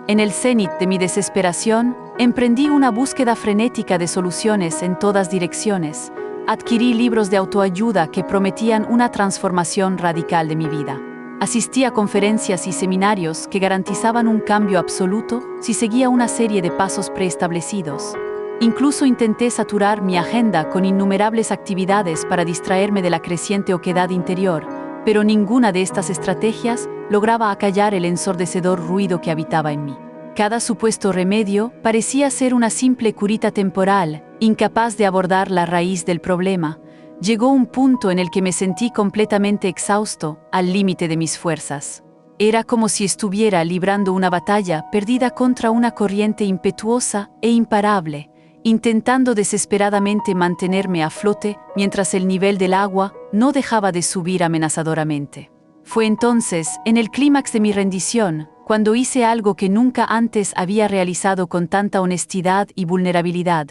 En el cenit de mi desesperación, emprendí una búsqueda frenética de soluciones en todas direcciones. Adquirí libros de autoayuda que prometían una transformación radical de mi vida. Asistí a conferencias y seminarios que garantizaban un cambio absoluto si seguía una serie de pasos preestablecidos. Incluso intenté saturar mi agenda con innumerables actividades para distraerme de la creciente oquedad interior, pero ninguna de estas estrategias lograba acallar el ensordecedor ruido que habitaba en mí. Cada supuesto remedio parecía ser una simple curita temporal, incapaz de abordar la raíz del problema. Llegó un punto en el que me sentí completamente exhausto, al límite de mis fuerzas. Era como si estuviera librando una batalla perdida contra una corriente impetuosa e imparable, intentando desesperadamente mantenerme a flote mientras el nivel del agua no dejaba de subir amenazadoramente. Fue entonces, en el clímax de mi rendición, cuando hice algo que nunca antes había realizado con tanta honestidad y vulnerabilidad.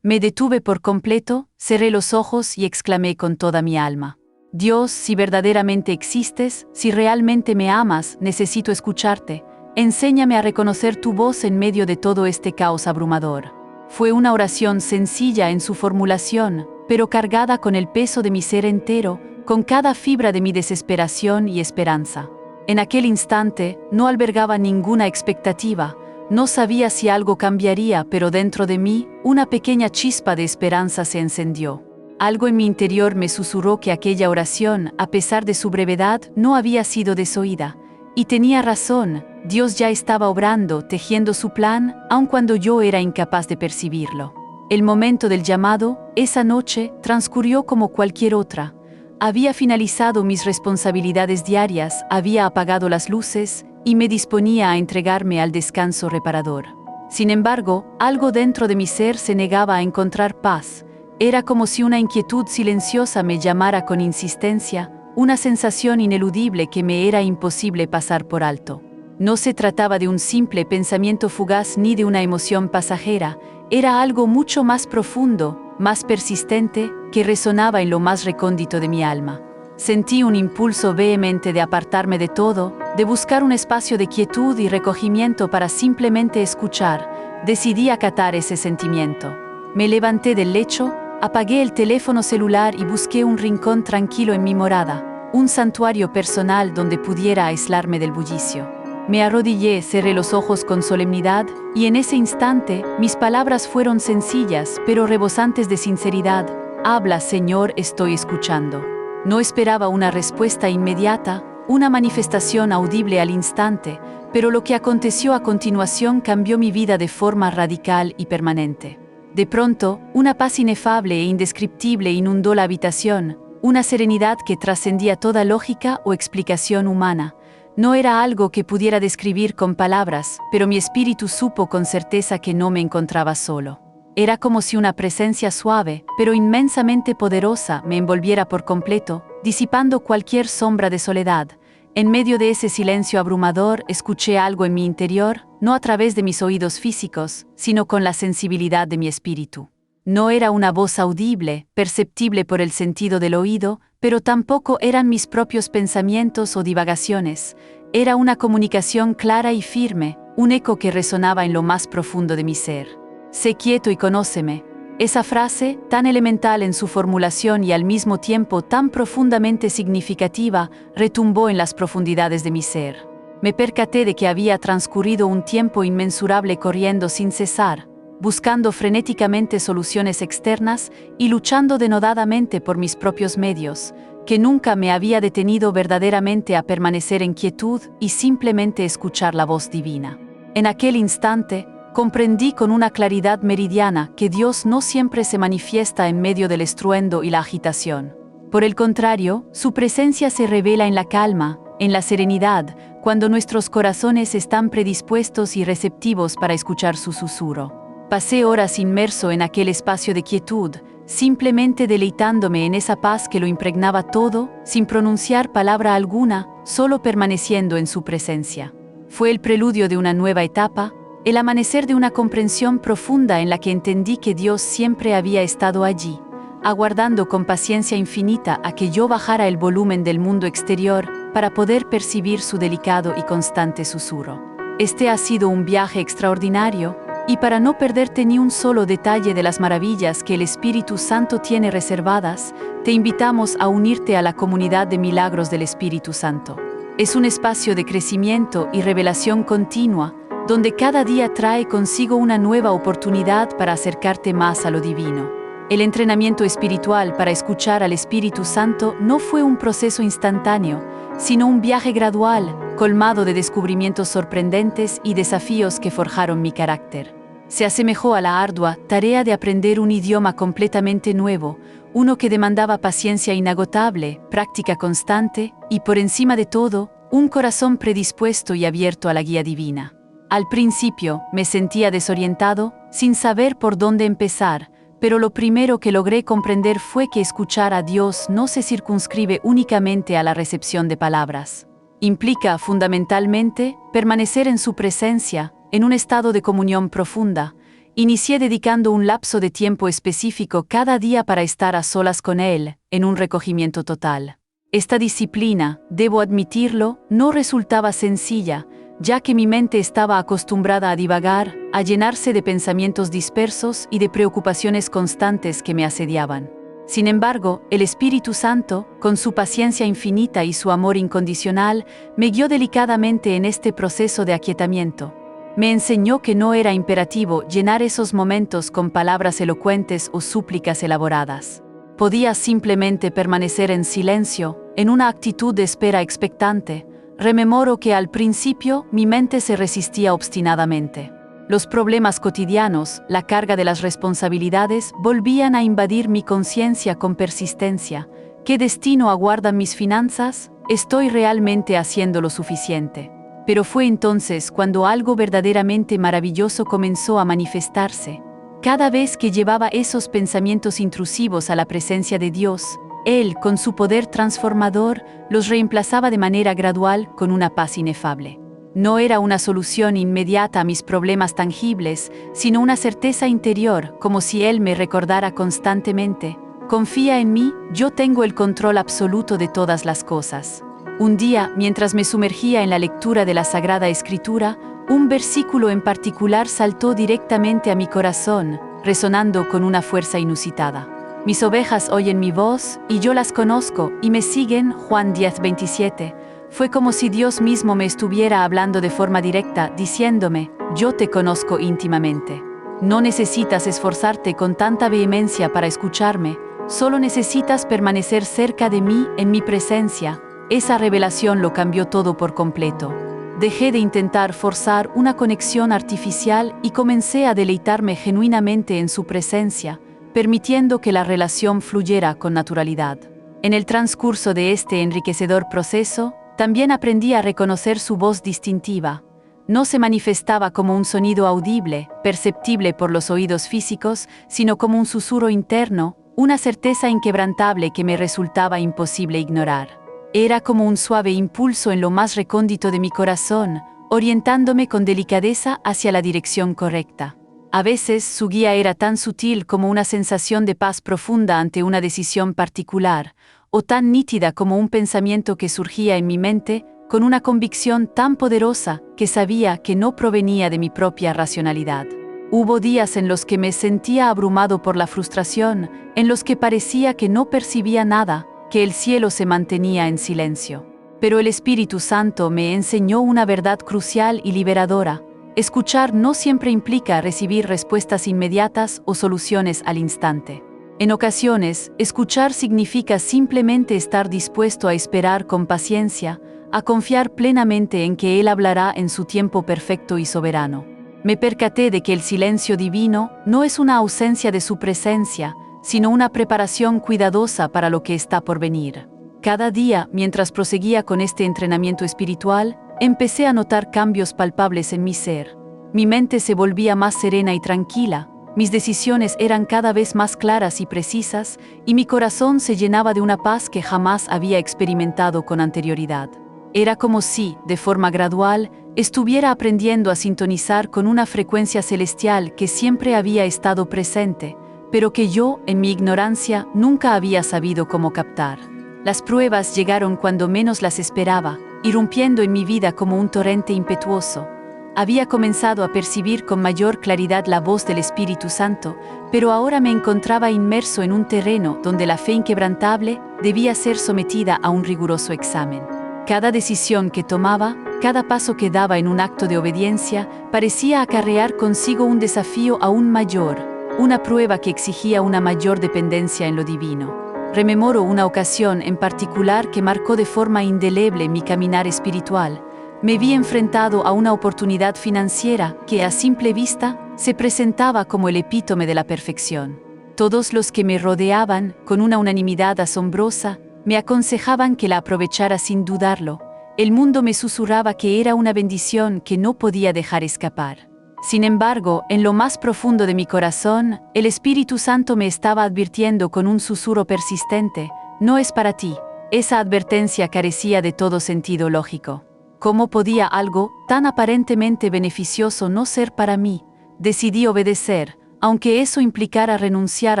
Me detuve por completo, cerré los ojos y exclamé con toda mi alma: Dios, si verdaderamente existes, si realmente me amas, necesito escucharte. Enséñame a reconocer tu voz en medio de todo este caos abrumador. Fue una oración sencilla en su formulación, pero cargada con el peso de mi ser entero, con cada fibra de mi desesperación y esperanza. En aquel instante no albergaba ninguna expectativa, no sabía si algo cambiaría, pero dentro de mí, una pequeña chispa de esperanza se encendió. Algo en mi interior me susurró que aquella oración, a pesar de su brevedad, no había sido desoída. Y tenía razón, Dios ya estaba obrando, tejiendo su plan, aun cuando yo era incapaz de percibirlo. El momento del llamado, esa noche, transcurrió como cualquier otra. Había finalizado mis responsabilidades diarias, había apagado las luces y me disponía a entregarme al descanso reparador. Sin embargo, algo dentro de mi ser se negaba a encontrar paz. Era como si una inquietud silenciosa me llamara con insistencia, una sensación ineludible que me era imposible pasar por alto. No se trataba de un simple pensamiento fugaz ni de una emoción pasajera, era algo mucho más profundo, más persistente, que resonaba en lo más recóndito de mi alma. Sentí un impulso vehemente de apartarme de todo, de buscar un espacio de quietud y recogimiento para simplemente escuchar. Decidí acatar ese sentimiento. Me levanté del lecho, apagué el teléfono celular y busqué un rincón tranquilo en mi morada, un santuario personal donde pudiera aislarme del bullicio. Me arrodillé, cerré los ojos con solemnidad, y en ese instante, mis palabras fueron sencillas, pero rebosantes de sinceridad. Habla, Señor, estoy escuchando. No esperaba una respuesta inmediata, una manifestación audible al instante, pero lo que aconteció a continuación cambió mi vida de forma radical y permanente. De pronto, una paz inefable e indescriptible inundó la habitación, una serenidad que trascendía toda lógica o explicación humana. No era algo que pudiera describir con palabras, pero mi espíritu supo con certeza que no me encontraba solo. Era como si una presencia suave, pero inmensamente poderosa, me envolviera por completo, disipando cualquier sombra de soledad. En medio de ese silencio abrumador, escuché algo en mi interior, no a través de mis oídos físicos, sino con la sensibilidad de mi espíritu. No era una voz audible, perceptible por el sentido del oído, pero tampoco eran mis propios pensamientos o divagaciones. Era una comunicación clara y firme, un eco que resonaba en lo más profundo de mi ser. Sé quieto y conóceme. Esa frase, tan elemental en su formulación y al mismo tiempo tan profundamente significativa, retumbó en las profundidades de mi ser. Me percaté de que había transcurrido un tiempo inmensurable corriendo sin cesar, buscando frenéticamente soluciones externas y luchando denodadamente por mis propios medios, que nunca me había detenido verdaderamente a permanecer en quietud y simplemente escuchar la voz divina. En aquel instante, comprendí con una claridad meridiana que Dios no siempre se manifiesta en medio del estruendo y la agitación. Por el contrario, su presencia se revela en la calma, en la serenidad, cuando nuestros corazones están predispuestos y receptivos para escuchar su susurro. Pasé horas inmerso en aquel espacio de quietud, simplemente deleitándome en esa paz que lo impregnaba todo, sin pronunciar palabra alguna, solo permaneciendo en su presencia. Fue el preludio de una nueva etapa, el amanecer de una comprensión profunda en la que entendí que Dios siempre había estado allí, aguardando con paciencia infinita a que yo bajara el volumen del mundo exterior para poder percibir su delicado y constante susurro. Este ha sido un viaje extraordinario, y para no perderte ni un solo detalle de las maravillas que el Espíritu Santo tiene reservadas, te invitamos a unirte a la comunidad de milagros del Espíritu Santo. Es un espacio de crecimiento y revelación continua, donde cada día trae consigo una nueva oportunidad para acercarte más a lo divino. El entrenamiento espiritual para escuchar al Espíritu Santo no fue un proceso instantáneo, sino un viaje gradual, colmado de descubrimientos sorprendentes y desafíos que forjaron mi carácter. Se asemejó a la ardua tarea de aprender un idioma completamente nuevo, uno que demandaba paciencia inagotable, práctica constante y, por encima de todo, un corazón predispuesto y abierto a la guía divina. Al principio, me sentía desorientado, sin saber por dónde empezar, pero lo primero que logré comprender fue que escuchar a Dios no se circunscribe únicamente a la recepción de palabras. Implica, fundamentalmente, permanecer en su presencia, en un estado de comunión profunda. Inicié dedicando un lapso de tiempo específico cada día para estar a solas con Él, en un recogimiento total. Esta disciplina, debo admitirlo, no resultaba sencilla, ya que mi mente estaba acostumbrada a divagar, a llenarse de pensamientos dispersos y de preocupaciones constantes que me asediaban. Sin embargo, el Espíritu Santo, con su paciencia infinita y su amor incondicional, me guió delicadamente en este proceso de aquietamiento. Me enseñó que no era imperativo llenar esos momentos con palabras elocuentes o súplicas elaboradas. Podía simplemente permanecer en silencio, en una actitud de espera expectante. Rememoro que al principio mi mente se resistía obstinadamente. Los problemas cotidianos, la carga de las responsabilidades, volvían a invadir mi conciencia con persistencia. ¿Qué destino aguardan mis finanzas? ¿Estoy realmente haciendo lo suficiente? Pero fue entonces cuando algo verdaderamente maravilloso comenzó a manifestarse. Cada vez que llevaba esos pensamientos intrusivos a la presencia de Dios, Él, con su poder transformador, los reemplazaba de manera gradual con una paz inefable. No era una solución inmediata a mis problemas tangibles, sino una certeza interior, como si Él me recordara constantemente: confía en mí, yo tengo el control absoluto de todas las cosas. Un día, mientras me sumergía en la lectura de la Sagrada Escritura, un versículo en particular saltó directamente a mi corazón, resonando con una fuerza inusitada. Mis ovejas oyen mi voz, y yo las conozco, y me siguen. Juan 10:27. Fue como si Dios mismo me estuviera hablando de forma directa, diciéndome: yo te conozco íntimamente. No necesitas esforzarte con tanta vehemencia para escucharme, solo necesitas permanecer cerca de mí, en mi presencia. Esa revelación lo cambió todo por completo. Dejé de intentar forzar una conexión artificial y comencé a deleitarme genuinamente en su presencia, permitiendo que la relación fluyera con naturalidad. En el transcurso de este enriquecedor proceso, también aprendí a reconocer su voz distintiva. No se manifestaba como un sonido audible, perceptible por los oídos físicos, sino como un susurro interno, una certeza inquebrantable que me resultaba imposible ignorar. Era como un suave impulso en lo más recóndito de mi corazón, orientándome con delicadeza hacia la dirección correcta. A veces su guía era tan sutil como una sensación de paz profunda ante una decisión particular, o tan nítida como un pensamiento que surgía en mi mente, con una convicción tan poderosa que sabía que no provenía de mi propia racionalidad. Hubo días en los que me sentía abrumado por la frustración, en los que parecía que no percibía nada, que el cielo se mantenía en silencio. Pero el Espíritu Santo me enseñó una verdad crucial y liberadora: escuchar no siempre implica recibir respuestas inmediatas o soluciones al instante. En ocasiones, escuchar significa simplemente estar dispuesto a esperar con paciencia, a confiar plenamente en que Él hablará en su tiempo perfecto y soberano. Me percaté de que el silencio divino no es una ausencia de su presencia, sino una preparación cuidadosa para lo que está por venir. Cada día, mientras proseguía con este entrenamiento espiritual, empecé a notar cambios palpables en mi ser. Mi mente se volvía más serena y tranquila, mis decisiones eran cada vez más claras y precisas, y mi corazón se llenaba de una paz que jamás había experimentado con anterioridad. Era como si, de forma gradual, estuviera aprendiendo a sintonizar con una frecuencia celestial que siempre había estado presente, pero que yo, en mi ignorancia, nunca había sabido cómo captar. Las pruebas llegaron cuando menos las esperaba, irrumpiendo en mi vida como un torrente impetuoso. Había comenzado a percibir con mayor claridad la voz del Espíritu Santo, pero ahora me encontraba inmerso en un terreno donde la fe inquebrantable debía ser sometida a un riguroso examen. Cada decisión que tomaba, cada paso que daba en un acto de obediencia, parecía acarrear consigo un desafío aún mayor, una prueba que exigía una mayor dependencia en lo divino. Rememoro una ocasión en particular que marcó de forma indeleble mi caminar espiritual. Me vi enfrentado a una oportunidad financiera que, a simple vista, se presentaba como el epítome de la perfección. Todos los que me rodeaban, con una unanimidad asombrosa, me aconsejaban que la aprovechara sin dudarlo. El mundo me susurraba que era una bendición que no podía dejar escapar. Sin embargo, en lo más profundo de mi corazón, el Espíritu Santo me estaba advirtiendo con un susurro persistente: no es para ti. Esa advertencia carecía de todo sentido lógico. ¿Cómo podía algo tan aparentemente beneficioso no ser para mí? Decidí obedecer, aunque eso implicara renunciar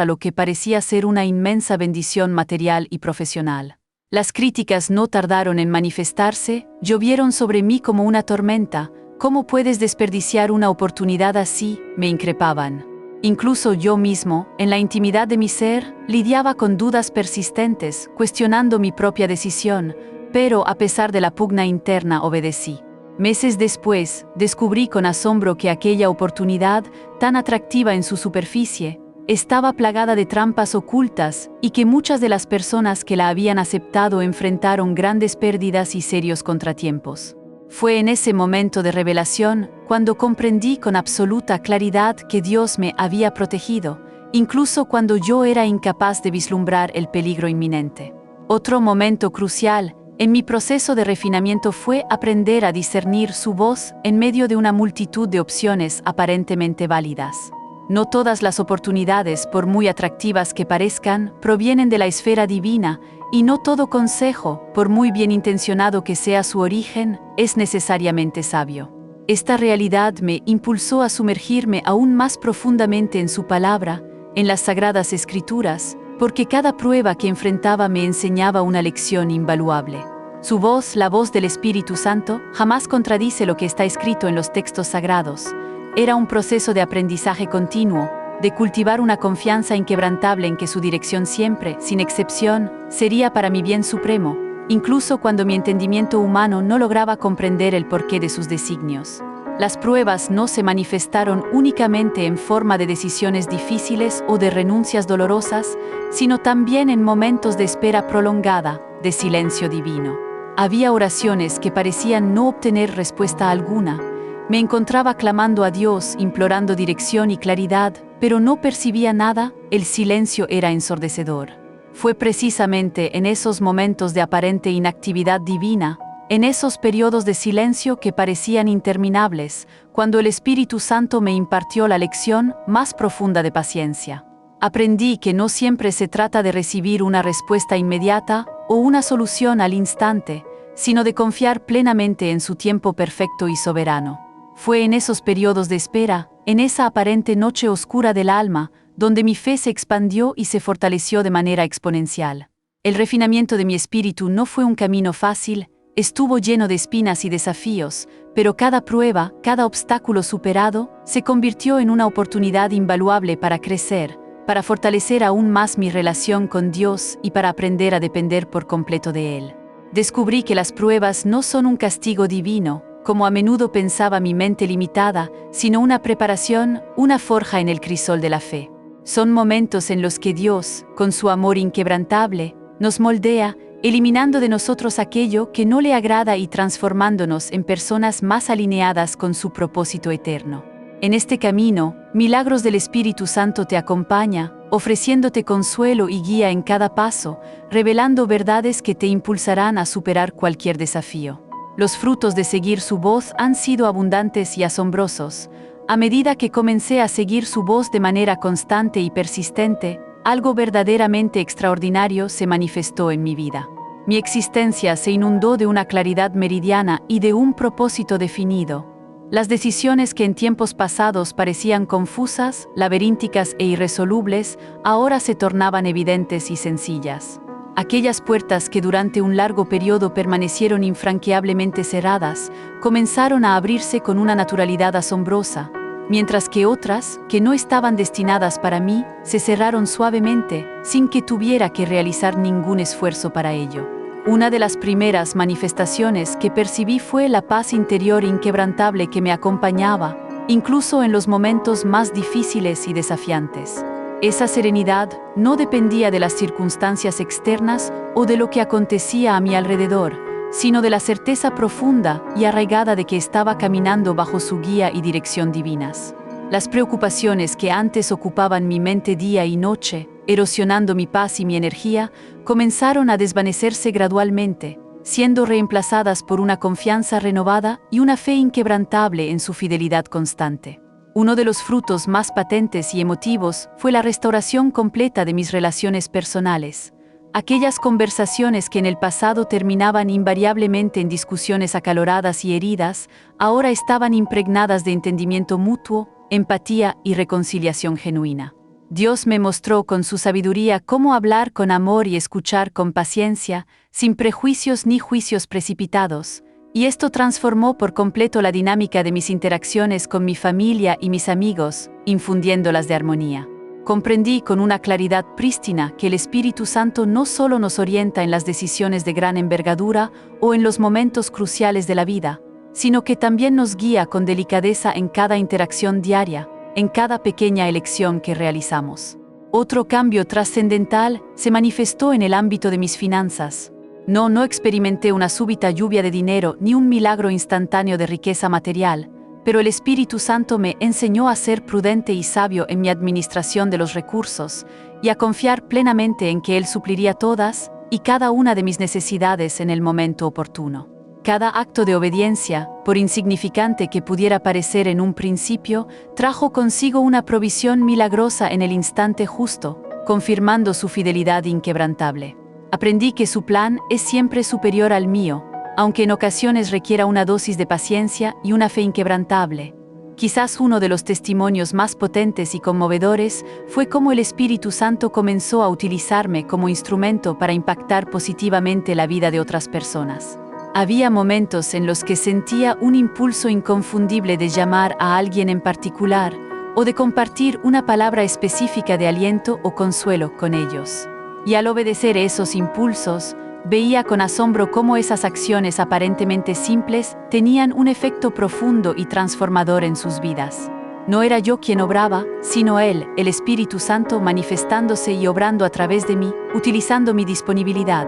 a lo que parecía ser una inmensa bendición material y profesional. Las críticas no tardaron en manifestarse, llovieron sobre mí como una tormenta. ¿Cómo puedes desperdiciar una oportunidad así?, me increpaban. Incluso yo mismo, en la intimidad de mi ser, lidiaba con dudas persistentes, cuestionando mi propia decisión, pero a pesar de la pugna interna obedecí. Meses después, descubrí con asombro que aquella oportunidad, tan atractiva en su superficie, estaba plagada de trampas ocultas y que muchas de las personas que la habían aceptado enfrentaron grandes pérdidas y serios contratiempos. Fue en ese momento de revelación cuando comprendí con absoluta claridad que Dios me había protegido, incluso cuando yo era incapaz de vislumbrar el peligro inminente. Otro momento crucial en mi proceso de refinamiento fue aprender a discernir su voz en medio de una multitud de opciones aparentemente válidas. No todas las oportunidades, por muy atractivas que parezcan, provienen de la esfera divina, y no todo consejo, por muy bien intencionado que sea su origen, es necesariamente sabio. Esta realidad me impulsó a sumergirme aún más profundamente en su palabra, en las Sagradas Escrituras, porque cada prueba que enfrentaba me enseñaba una lección invaluable. Su voz, la voz del Espíritu Santo, jamás contradice lo que está escrito en los textos sagrados. Era un proceso de aprendizaje continuo, de cultivar una confianza inquebrantable en que su dirección siempre, sin excepción, sería para mi bien supremo, incluso cuando mi entendimiento humano no lograba comprender el porqué de sus designios. Las pruebas no se manifestaron únicamente en forma de decisiones difíciles o de renuncias dolorosas, sino también en momentos de espera prolongada, de silencio divino. Había oraciones que parecían no obtener respuesta alguna. Me encontraba clamando a Dios, implorando dirección y claridad, pero no percibía nada. El silencio era ensordecedor. Fue precisamente en esos momentos de aparente inactividad divina, en esos periodos de silencio que parecían interminables, cuando el Espíritu Santo me impartió la lección más profunda de paciencia. Aprendí que no siempre se trata de recibir una respuesta inmediata o una solución al instante, sino de confiar plenamente en su tiempo perfecto y soberano. Fue en esos periodos de espera, en esa aparente noche oscura del alma, donde mi fe se expandió y se fortaleció de manera exponencial. El refinamiento de mi espíritu no fue un camino fácil, estuvo lleno de espinas y desafíos, pero cada prueba, cada obstáculo superado, se convirtió en una oportunidad invaluable para crecer, para fortalecer aún más mi relación con Dios y para aprender a depender por completo de Él. Descubrí que las pruebas no son un castigo divino, como a menudo pensaba mi mente limitada, sino una preparación, una forja en el crisol de la fe. Son momentos en los que Dios, con su amor inquebrantable, nos moldea, eliminando de nosotros aquello que no le agrada y transformándonos en personas más alineadas con su propósito eterno. En este camino, milagros del Espíritu Santo te acompaña, ofreciéndote consuelo y guía en cada paso, revelando verdades que te impulsarán a superar cualquier desafío. Los frutos de seguir su voz han sido abundantes y asombrosos. A medida que comencé a seguir su voz de manera constante y persistente, algo verdaderamente extraordinario se manifestó en mi vida. Mi existencia se inundó de una claridad meridiana y de un propósito definido. Las decisiones que en tiempos pasados parecían confusas, laberínticas e irresolubles, ahora se tornaban evidentes y sencillas. Aquellas puertas que durante un largo periodo permanecieron infranqueablemente cerradas, comenzaron a abrirse con una naturalidad asombrosa, mientras que otras, que no estaban destinadas para mí, se cerraron suavemente, sin que tuviera que realizar ningún esfuerzo para ello. Una de las primeras manifestaciones que percibí fue la paz interior inquebrantable que me acompañaba, incluso en los momentos más difíciles y desafiantes. Esa serenidad no dependía de las circunstancias externas o de lo que acontecía a mi alrededor, sino de la certeza profunda y arraigada de que estaba caminando bajo su guía y dirección divinas. Las preocupaciones que antes ocupaban mi mente día y noche, erosionando mi paz y mi energía, comenzaron a desvanecerse gradualmente, siendo reemplazadas por una confianza renovada y una fe inquebrantable en su fidelidad constante. Uno de los frutos más patentes y emotivos fue la restauración completa de mis relaciones personales. Aquellas conversaciones que en el pasado terminaban invariablemente en discusiones acaloradas y heridas, ahora estaban impregnadas de entendimiento mutuo, empatía y reconciliación genuina. Dios me mostró con su sabiduría cómo hablar con amor y escuchar con paciencia, sin prejuicios ni juicios precipitados, y esto transformó por completo la dinámica de mis interacciones con mi familia y mis amigos, infundiéndolas de armonía. Comprendí con una claridad prístina que el Espíritu Santo no solo nos orienta en las decisiones de gran envergadura o en los momentos cruciales de la vida, sino que también nos guía con delicadeza en cada interacción diaria, en cada pequeña elección que realizamos. Otro cambio trascendental se manifestó en el ámbito de mis finanzas. No experimenté una súbita lluvia de dinero ni un milagro instantáneo de riqueza material, pero el Espíritu Santo me enseñó a ser prudente y sabio en mi administración de los recursos y a confiar plenamente en que Él supliría todas y cada una de mis necesidades en el momento oportuno. Cada acto de obediencia, por insignificante que pudiera parecer en un principio, trajo consigo una provisión milagrosa en el instante justo, confirmando su fidelidad inquebrantable. Aprendí que su plan es siempre superior al mío, aunque en ocasiones requiera una dosis de paciencia y una fe inquebrantable. Quizás uno de los testimonios más potentes y conmovedores fue cómo el Espíritu Santo comenzó a utilizarme como instrumento para impactar positivamente la vida de otras personas. Había momentos en los que sentía un impulso inconfundible de llamar a alguien en particular o de compartir una palabra específica de aliento o consuelo con ellos. Y al obedecer esos impulsos, veía con asombro cómo esas acciones aparentemente simples tenían un efecto profundo y transformador en sus vidas. No era yo quien obraba, sino Él, el Espíritu Santo, manifestándose y obrando a través de mí, utilizando mi disponibilidad.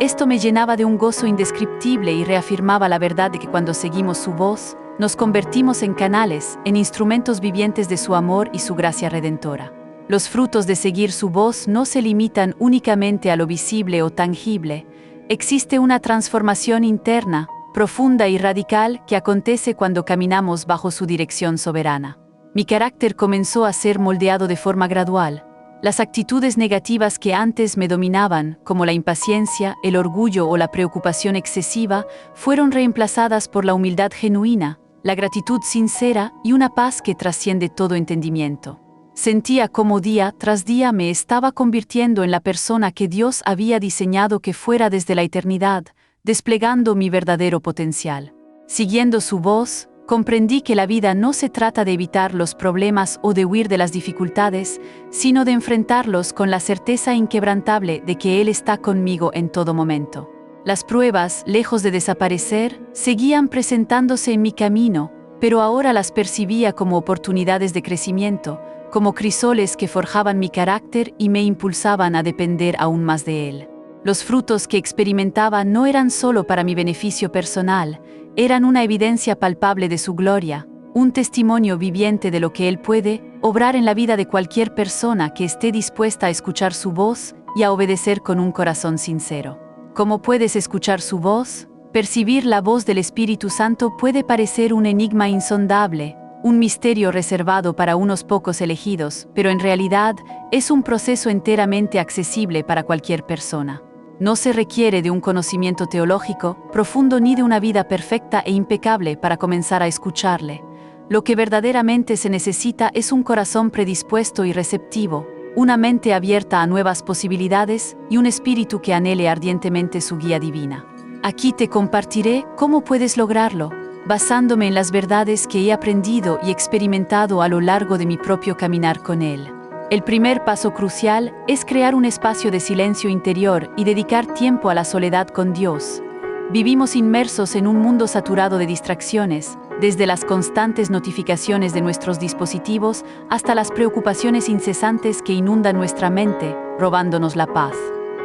Esto me llenaba de un gozo indescriptible y reafirmaba la verdad de que cuando seguimos su voz, nos convertimos en canales, en instrumentos vivientes de su amor y su gracia redentora. Los frutos de seguir su voz no se limitan únicamente a lo visible o tangible. Existe una transformación interna, profunda y radical que acontece cuando caminamos bajo su dirección soberana. Mi carácter comenzó a ser moldeado de forma gradual. Las actitudes negativas que antes me dominaban, como la impaciencia, el orgullo o la preocupación excesiva, fueron reemplazadas por la humildad genuina, la gratitud sincera y una paz que trasciende todo entendimiento. Sentía cómo día tras día me estaba convirtiendo en la persona que Dios había diseñado que fuera desde la eternidad, desplegando mi verdadero potencial. Siguiendo su voz, comprendí que la vida no se trata de evitar los problemas o de huir de las dificultades, sino de enfrentarlos con la certeza inquebrantable de que Él está conmigo en todo momento. Las pruebas, lejos de desaparecer, seguían presentándose en mi camino, pero ahora las percibía como oportunidades de crecimiento, como crisoles que forjaban mi carácter y me impulsaban a depender aún más de Él. Los frutos que experimentaba no eran solo para mi beneficio personal, eran una evidencia palpable de su gloria, un testimonio viviente de lo que Él puede obrar en la vida de cualquier persona que esté dispuesta a escuchar su voz y a obedecer con un corazón sincero. ¿Cómo puedes escuchar su voz? Percibir la voz del Espíritu Santo puede parecer un enigma insondable, un misterio reservado para unos pocos elegidos, pero en realidad es un proceso enteramente accesible para cualquier persona. No se requiere de un conocimiento teológico profundo ni de una vida perfecta e impecable para comenzar a escucharle. Lo que verdaderamente se necesita es un corazón predispuesto y receptivo, una mente abierta a nuevas posibilidades y un espíritu que anhele ardientemente su guía divina. Aquí te compartiré cómo puedes lograrlo, basándome en las verdades que he aprendido y experimentado a lo largo de mi propio caminar con Él. El primer paso crucial es crear un espacio de silencio interior y dedicar tiempo a la soledad con Dios. Vivimos inmersos en un mundo saturado de distracciones, desde las constantes notificaciones de nuestros dispositivos hasta las preocupaciones incesantes que inundan nuestra mente, robándonos la paz.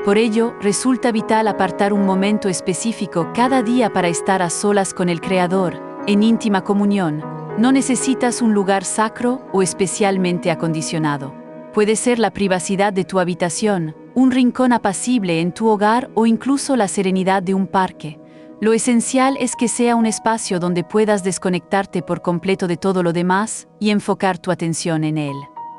Por ello, resulta vital apartar un momento específico cada día para estar a solas con el Creador, en íntima comunión. No necesitas un lugar sacro o especialmente acondicionado. Puede ser la privacidad de tu habitación, un rincón apacible en tu hogar o incluso la serenidad de un parque. Lo esencial es que sea un espacio donde puedas desconectarte por completo de todo lo demás y enfocar tu atención en él.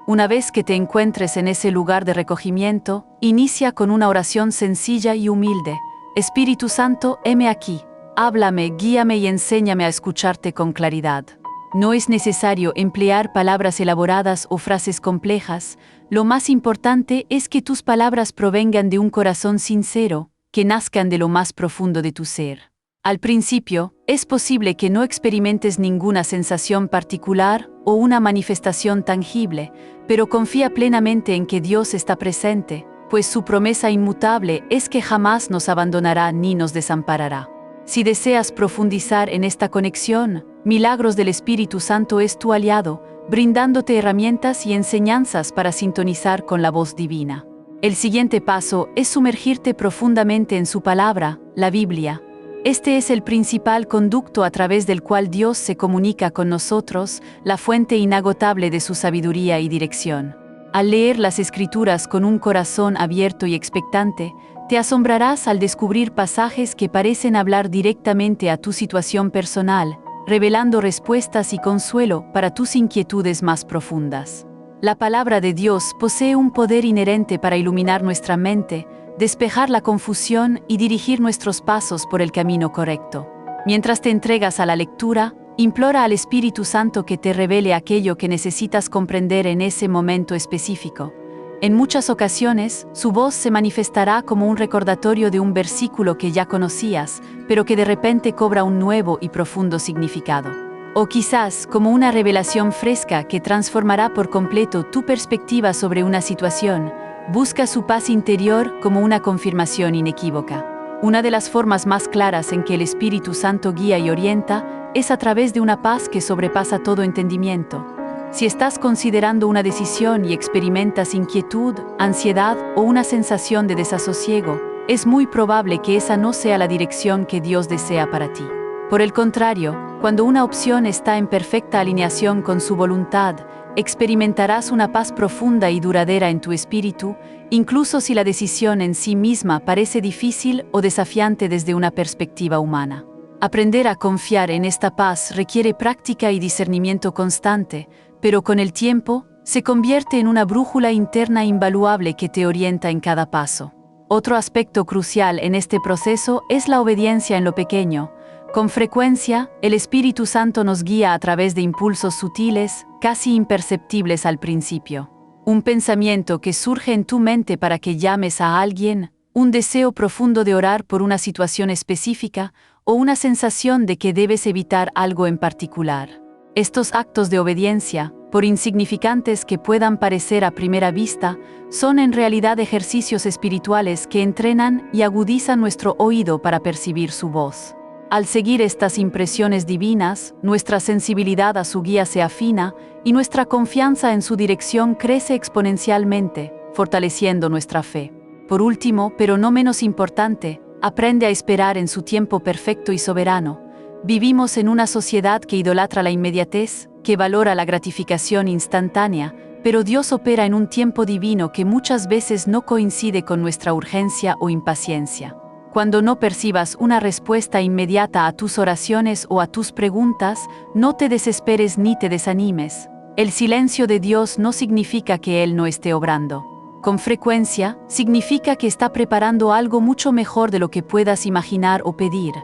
Una vez que te encuentres en ese lugar de recogimiento, inicia con una oración sencilla y humilde. Espíritu Santo, heme aquí. Háblame, guíame y enséñame a escucharte con claridad. No es necesario emplear palabras elaboradas o frases complejas. Lo más importante es que tus palabras provengan de un corazón sincero, que nazcan de lo más profundo de tu ser. Al principio, es posible que no experimentes ninguna sensación particular o una manifestación tangible, pero confía plenamente en que Dios está presente, pues su promesa inmutable es que jamás nos abandonará ni nos desamparará. Si deseas profundizar en esta conexión, Milagros del Espíritu Santo es tu aliado, brindándote herramientas y enseñanzas para sintonizar con la voz divina. El siguiente paso es sumergirte profundamente en su palabra, la Biblia. Este es el principal conducto a través del cual Dios se comunica con nosotros, la fuente inagotable de su sabiduría y dirección. Al leer las Escrituras con un corazón abierto y expectante, te asombrarás al descubrir pasajes que parecen hablar directamente a tu situación personal, revelando respuestas y consuelo para tus inquietudes más profundas. La palabra de Dios posee un poder inherente para iluminar nuestra mente, despejar la confusión y dirigir nuestros pasos por el camino correcto. Mientras te entregas a la lectura, implora al Espíritu Santo que te revele aquello que necesitas comprender en ese momento específico. En muchas ocasiones, su voz se manifestará como un recordatorio de un versículo que ya conocías, pero que de repente cobra un nuevo y profundo significado. O quizás como una revelación fresca que transformará por completo tu perspectiva sobre una situación. Busca su paz interior como una confirmación inequívoca. Una de las formas más claras en que el Espíritu Santo guía y orienta es a través de una paz que sobrepasa todo entendimiento. Si estás considerando una decisión y experimentas inquietud, ansiedad o una sensación de desasosiego, es muy probable que esa no sea la dirección que Dios desea para ti. Por el contrario, cuando una opción está en perfecta alineación con su voluntad, experimentarás una paz profunda y duradera en tu espíritu, incluso si la decisión en sí misma parece difícil o desafiante desde una perspectiva humana. Aprender a confiar en esta paz requiere práctica y discernimiento constante, pero con el tiempo, se convierte en una brújula interna invaluable que te orienta en cada paso. Otro aspecto crucial en este proceso es la obediencia en lo pequeño. Con frecuencia, el Espíritu Santo nos guía a través de impulsos sutiles, casi imperceptibles al principio. Un pensamiento que surge en tu mente para que llames a alguien, un deseo profundo de orar por una situación específica o una sensación de que debes evitar algo en particular. Estos actos de obediencia, por insignificantes que puedan parecer a primera vista, son en realidad ejercicios espirituales que entrenan y agudizan nuestro oído para percibir su voz. Al seguir estas impresiones divinas, nuestra sensibilidad a su guía se afina y nuestra confianza en su dirección crece exponencialmente, fortaleciendo nuestra fe. Por último, pero no menos importante, aprende a esperar en su tiempo perfecto y soberano. Vivimos en una sociedad que idolatra la inmediatez, que valora la gratificación instantánea, pero Dios opera en un tiempo divino que muchas veces no coincide con nuestra urgencia o impaciencia. Cuando no percibas una respuesta inmediata a tus oraciones o a tus preguntas, no te desesperes ni te desanimes. El silencio de Dios no significa que Él no esté obrando. Con frecuencia, significa que está preparando algo mucho mejor de lo que puedas imaginar o pedir.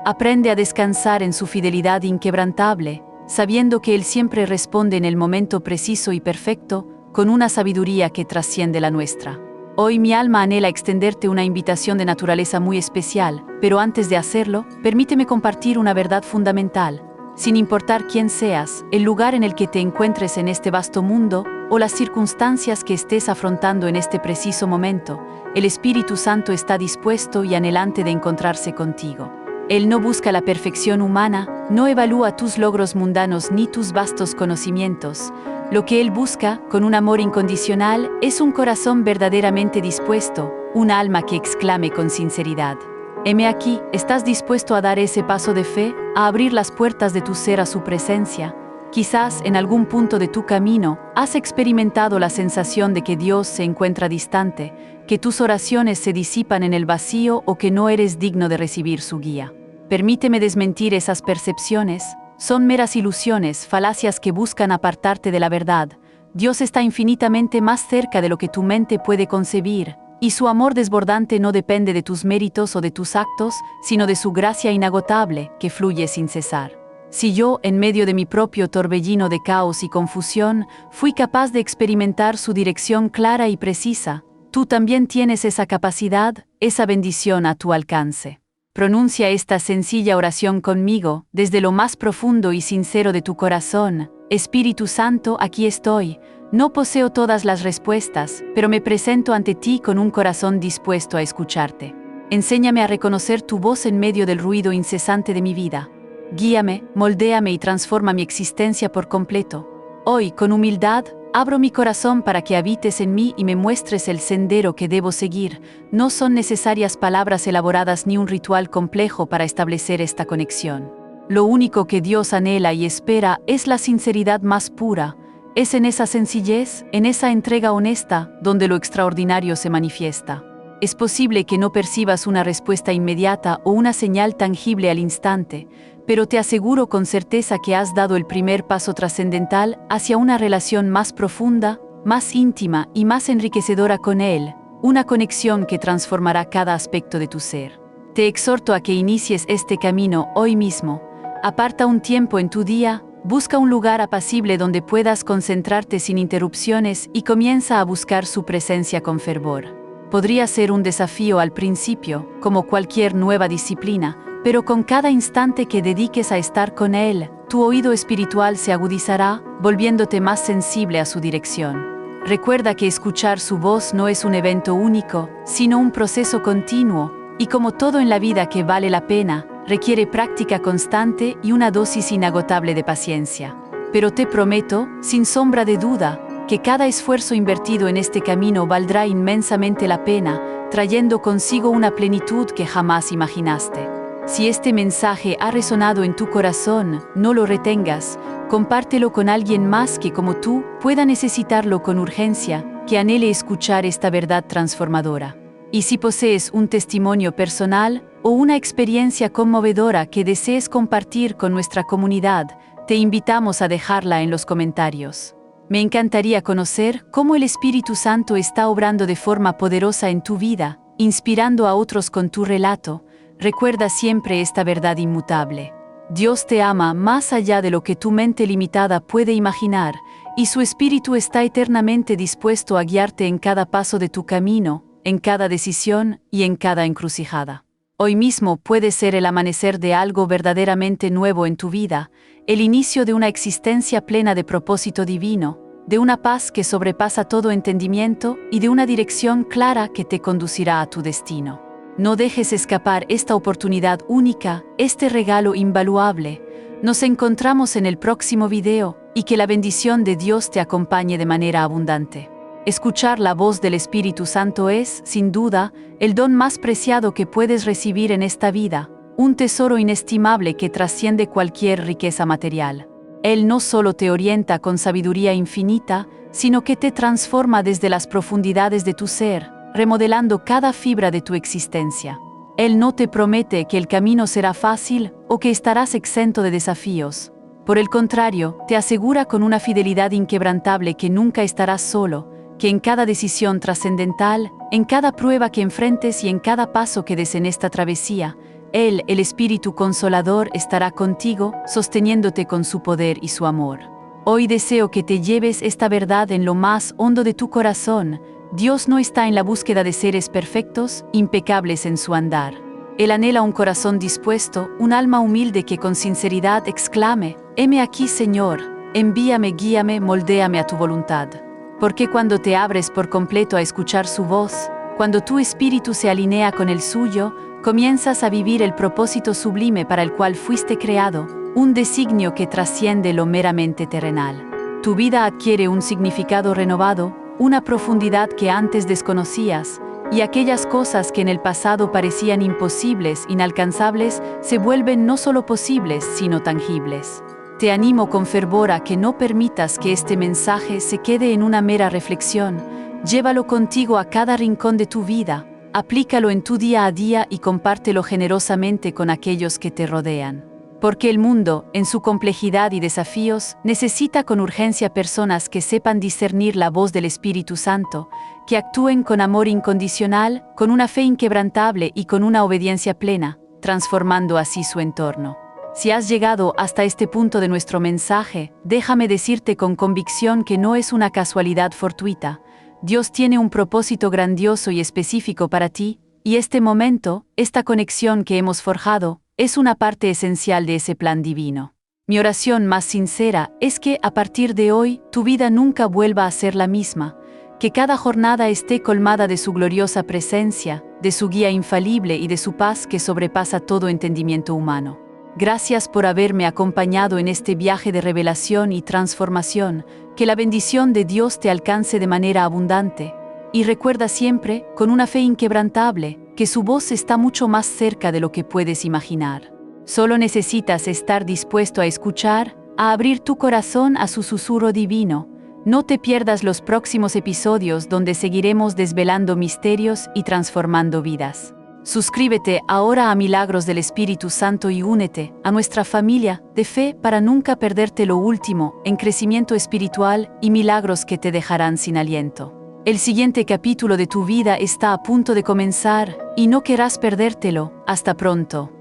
Aprende a descansar en su fidelidad inquebrantable, sabiendo que Él siempre responde en el momento preciso y perfecto, con una sabiduría que trasciende la nuestra. Hoy mi alma anhela extenderte una invitación de naturaleza muy especial, pero antes de hacerlo, permíteme compartir una verdad fundamental. Sin importar quién seas, el lugar en el que te encuentres en este vasto mundo, o las circunstancias que estés afrontando en este preciso momento, el Espíritu Santo está dispuesto y anhelante de encontrarse contigo. Él no busca la perfección humana, no evalúa tus logros mundanos ni tus vastos conocimientos. Lo que Él busca, con un amor incondicional, es un corazón verdaderamente dispuesto, un alma que exclame con sinceridad: heme aquí, ¿estás dispuesto a dar ese paso de fe, a abrir las puertas de tu ser a su presencia? Quizás en algún punto de tu camino has experimentado la sensación de que Dios se encuentra distante, que tus oraciones se disipan en el vacío o que no eres digno de recibir su guía. Permíteme desmentir esas percepciones. Son meras ilusiones, falacias que buscan apartarte de la verdad. Dios está infinitamente más cerca de lo que tu mente puede concebir, y su amor desbordante no depende de tus méritos o de tus actos, sino de su gracia inagotable, que fluye sin cesar. Si yo, en medio de mi propio torbellino de caos y confusión, fui capaz de experimentar su dirección clara y precisa, tú también tienes esa capacidad, esa bendición a tu alcance. Pronuncia esta sencilla oración conmigo, desde lo más profundo y sincero de tu corazón. Espíritu Santo, aquí estoy. No poseo todas las respuestas, pero me presento ante ti con un corazón dispuesto a escucharte. Enséñame a reconocer tu voz en medio del ruido incesante de mi vida. Guíame, moldéame y transforma mi existencia por completo. Hoy, con humildad, abro mi corazón para que habites en mí y me muestres el sendero que debo seguir. No son necesarias palabras elaboradas ni un ritual complejo para establecer esta conexión. Lo único que Dios anhela y espera es la sinceridad más pura. Es en esa sencillez, en esa entrega honesta, donde lo extraordinario se manifiesta. Es posible que no percibas una respuesta inmediata o una señal tangible al instante, pero te aseguro con certeza que has dado el primer paso trascendental hacia una relación más profunda, más íntima y más enriquecedora con Él, una conexión que transformará cada aspecto de tu ser. Te exhorto a que inicies este camino hoy mismo. Aparta un tiempo en tu día, busca un lugar apacible donde puedas concentrarte sin interrupciones y comienza a buscar su presencia con fervor. Podría ser un desafío al principio, como cualquier nueva disciplina, pero con cada instante que dediques a estar con Él, tu oído espiritual se agudizará, volviéndote más sensible a su dirección. Recuerda que escuchar su voz no es un evento único, sino un proceso continuo, y como todo en la vida que vale la pena, requiere práctica constante y una dosis inagotable de paciencia. Pero te prometo, sin sombra de duda, que cada esfuerzo invertido en este camino valdrá inmensamente la pena, trayendo consigo una plenitud que jamás imaginaste. Si este mensaje ha resonado en tu corazón, no lo retengas, compártelo con alguien más que como tú pueda necesitarlo con urgencia, que anhele escuchar esta verdad transformadora. Y si posees un testimonio personal o una experiencia conmovedora que desees compartir con nuestra comunidad, te invitamos a dejarla en los comentarios. Me encantaría conocer cómo el Espíritu Santo está obrando de forma poderosa en tu vida, inspirando a otros con tu relato. Recuerda siempre esta verdad inmutable. Dios te ama más allá de lo que tu mente limitada puede imaginar, y su Espíritu está eternamente dispuesto a guiarte en cada paso de tu camino, en cada decisión y en cada encrucijada. Hoy mismo puede ser el amanecer de algo verdaderamente nuevo en tu vida, el inicio de una existencia plena de propósito divino, de una paz que sobrepasa todo entendimiento y de una dirección clara que te conducirá a tu destino. No dejes escapar esta oportunidad única, este regalo invaluable. Nos encontramos en el próximo video y que la bendición de Dios te acompañe de manera abundante. Escuchar la voz del Espíritu Santo es, sin duda, el don más preciado que puedes recibir en esta vida, un tesoro inestimable que trasciende cualquier riqueza material. Él no solo te orienta con sabiduría infinita, sino que te transforma desde las profundidades de tu ser, remodelando cada fibra de tu existencia. Él no te promete que el camino será fácil o que estarás exento de desafíos. Por el contrario, te asegura con una fidelidad inquebrantable que nunca estarás solo, que en cada decisión trascendental, en cada prueba que enfrentes y en cada paso que des en esta travesía, Él, el Espíritu Consolador, estará contigo, sosteniéndote con su poder y su amor. Hoy deseo que te lleves esta verdad en lo más hondo de tu corazón. Dios no está en la búsqueda de seres perfectos, impecables en su andar. Él anhela un corazón dispuesto, un alma humilde que con sinceridad exclame: «Heme aquí, Señor, envíame, guíame, moldéame a tu voluntad». Porque cuando te abres por completo a escuchar su voz, cuando tu espíritu se alinea con el suyo, comienzas a vivir el propósito sublime para el cual fuiste creado, un designio que trasciende lo meramente terrenal. Tu vida adquiere un significado renovado, una profundidad que antes desconocías, y aquellas cosas que en el pasado parecían imposibles, inalcanzables, se vuelven no solo posibles, sino tangibles. Te animo con fervor a que no permitas que este mensaje se quede en una mera reflexión, Llévalo contigo a cada rincón de tu vida, aplícalo en tu día a día y compártelo generosamente con aquellos que te rodean. Porque el mundo, en su complejidad y desafíos, necesita con urgencia personas que sepan discernir la voz del Espíritu Santo, que actúen con amor incondicional, con una fe inquebrantable y con una obediencia plena, transformando así su entorno. Si has llegado hasta este punto de nuestro mensaje, déjame decirte con convicción que no es una casualidad fortuita. Dios tiene un propósito grandioso y específico para ti, y este momento, esta conexión que hemos forjado, es una parte esencial de ese plan divino. Mi oración más sincera es que, a partir de hoy, tu vida nunca vuelva a ser la misma, que cada jornada esté colmada de su gloriosa presencia, de su guía infalible y de su paz que sobrepasa todo entendimiento humano. Gracias por haberme acompañado en este viaje de revelación y transformación, que la bendición de Dios te alcance de manera abundante, y recuerda siempre, con una fe inquebrantable, que su voz está mucho más cerca de lo que puedes imaginar. Solo necesitas estar dispuesto a escuchar, a abrir tu corazón a su susurro divino. No te pierdas los próximos episodios donde seguiremos desvelando misterios y transformando vidas. Suscríbete ahora a Milagros del Espíritu Santo y únete a nuestra familia de fe para nunca perderte lo último en crecimiento espiritual y milagros que te dejarán sin aliento. El siguiente capítulo de tu vida está a punto de comenzar y no querrás perdértelo. Hasta pronto.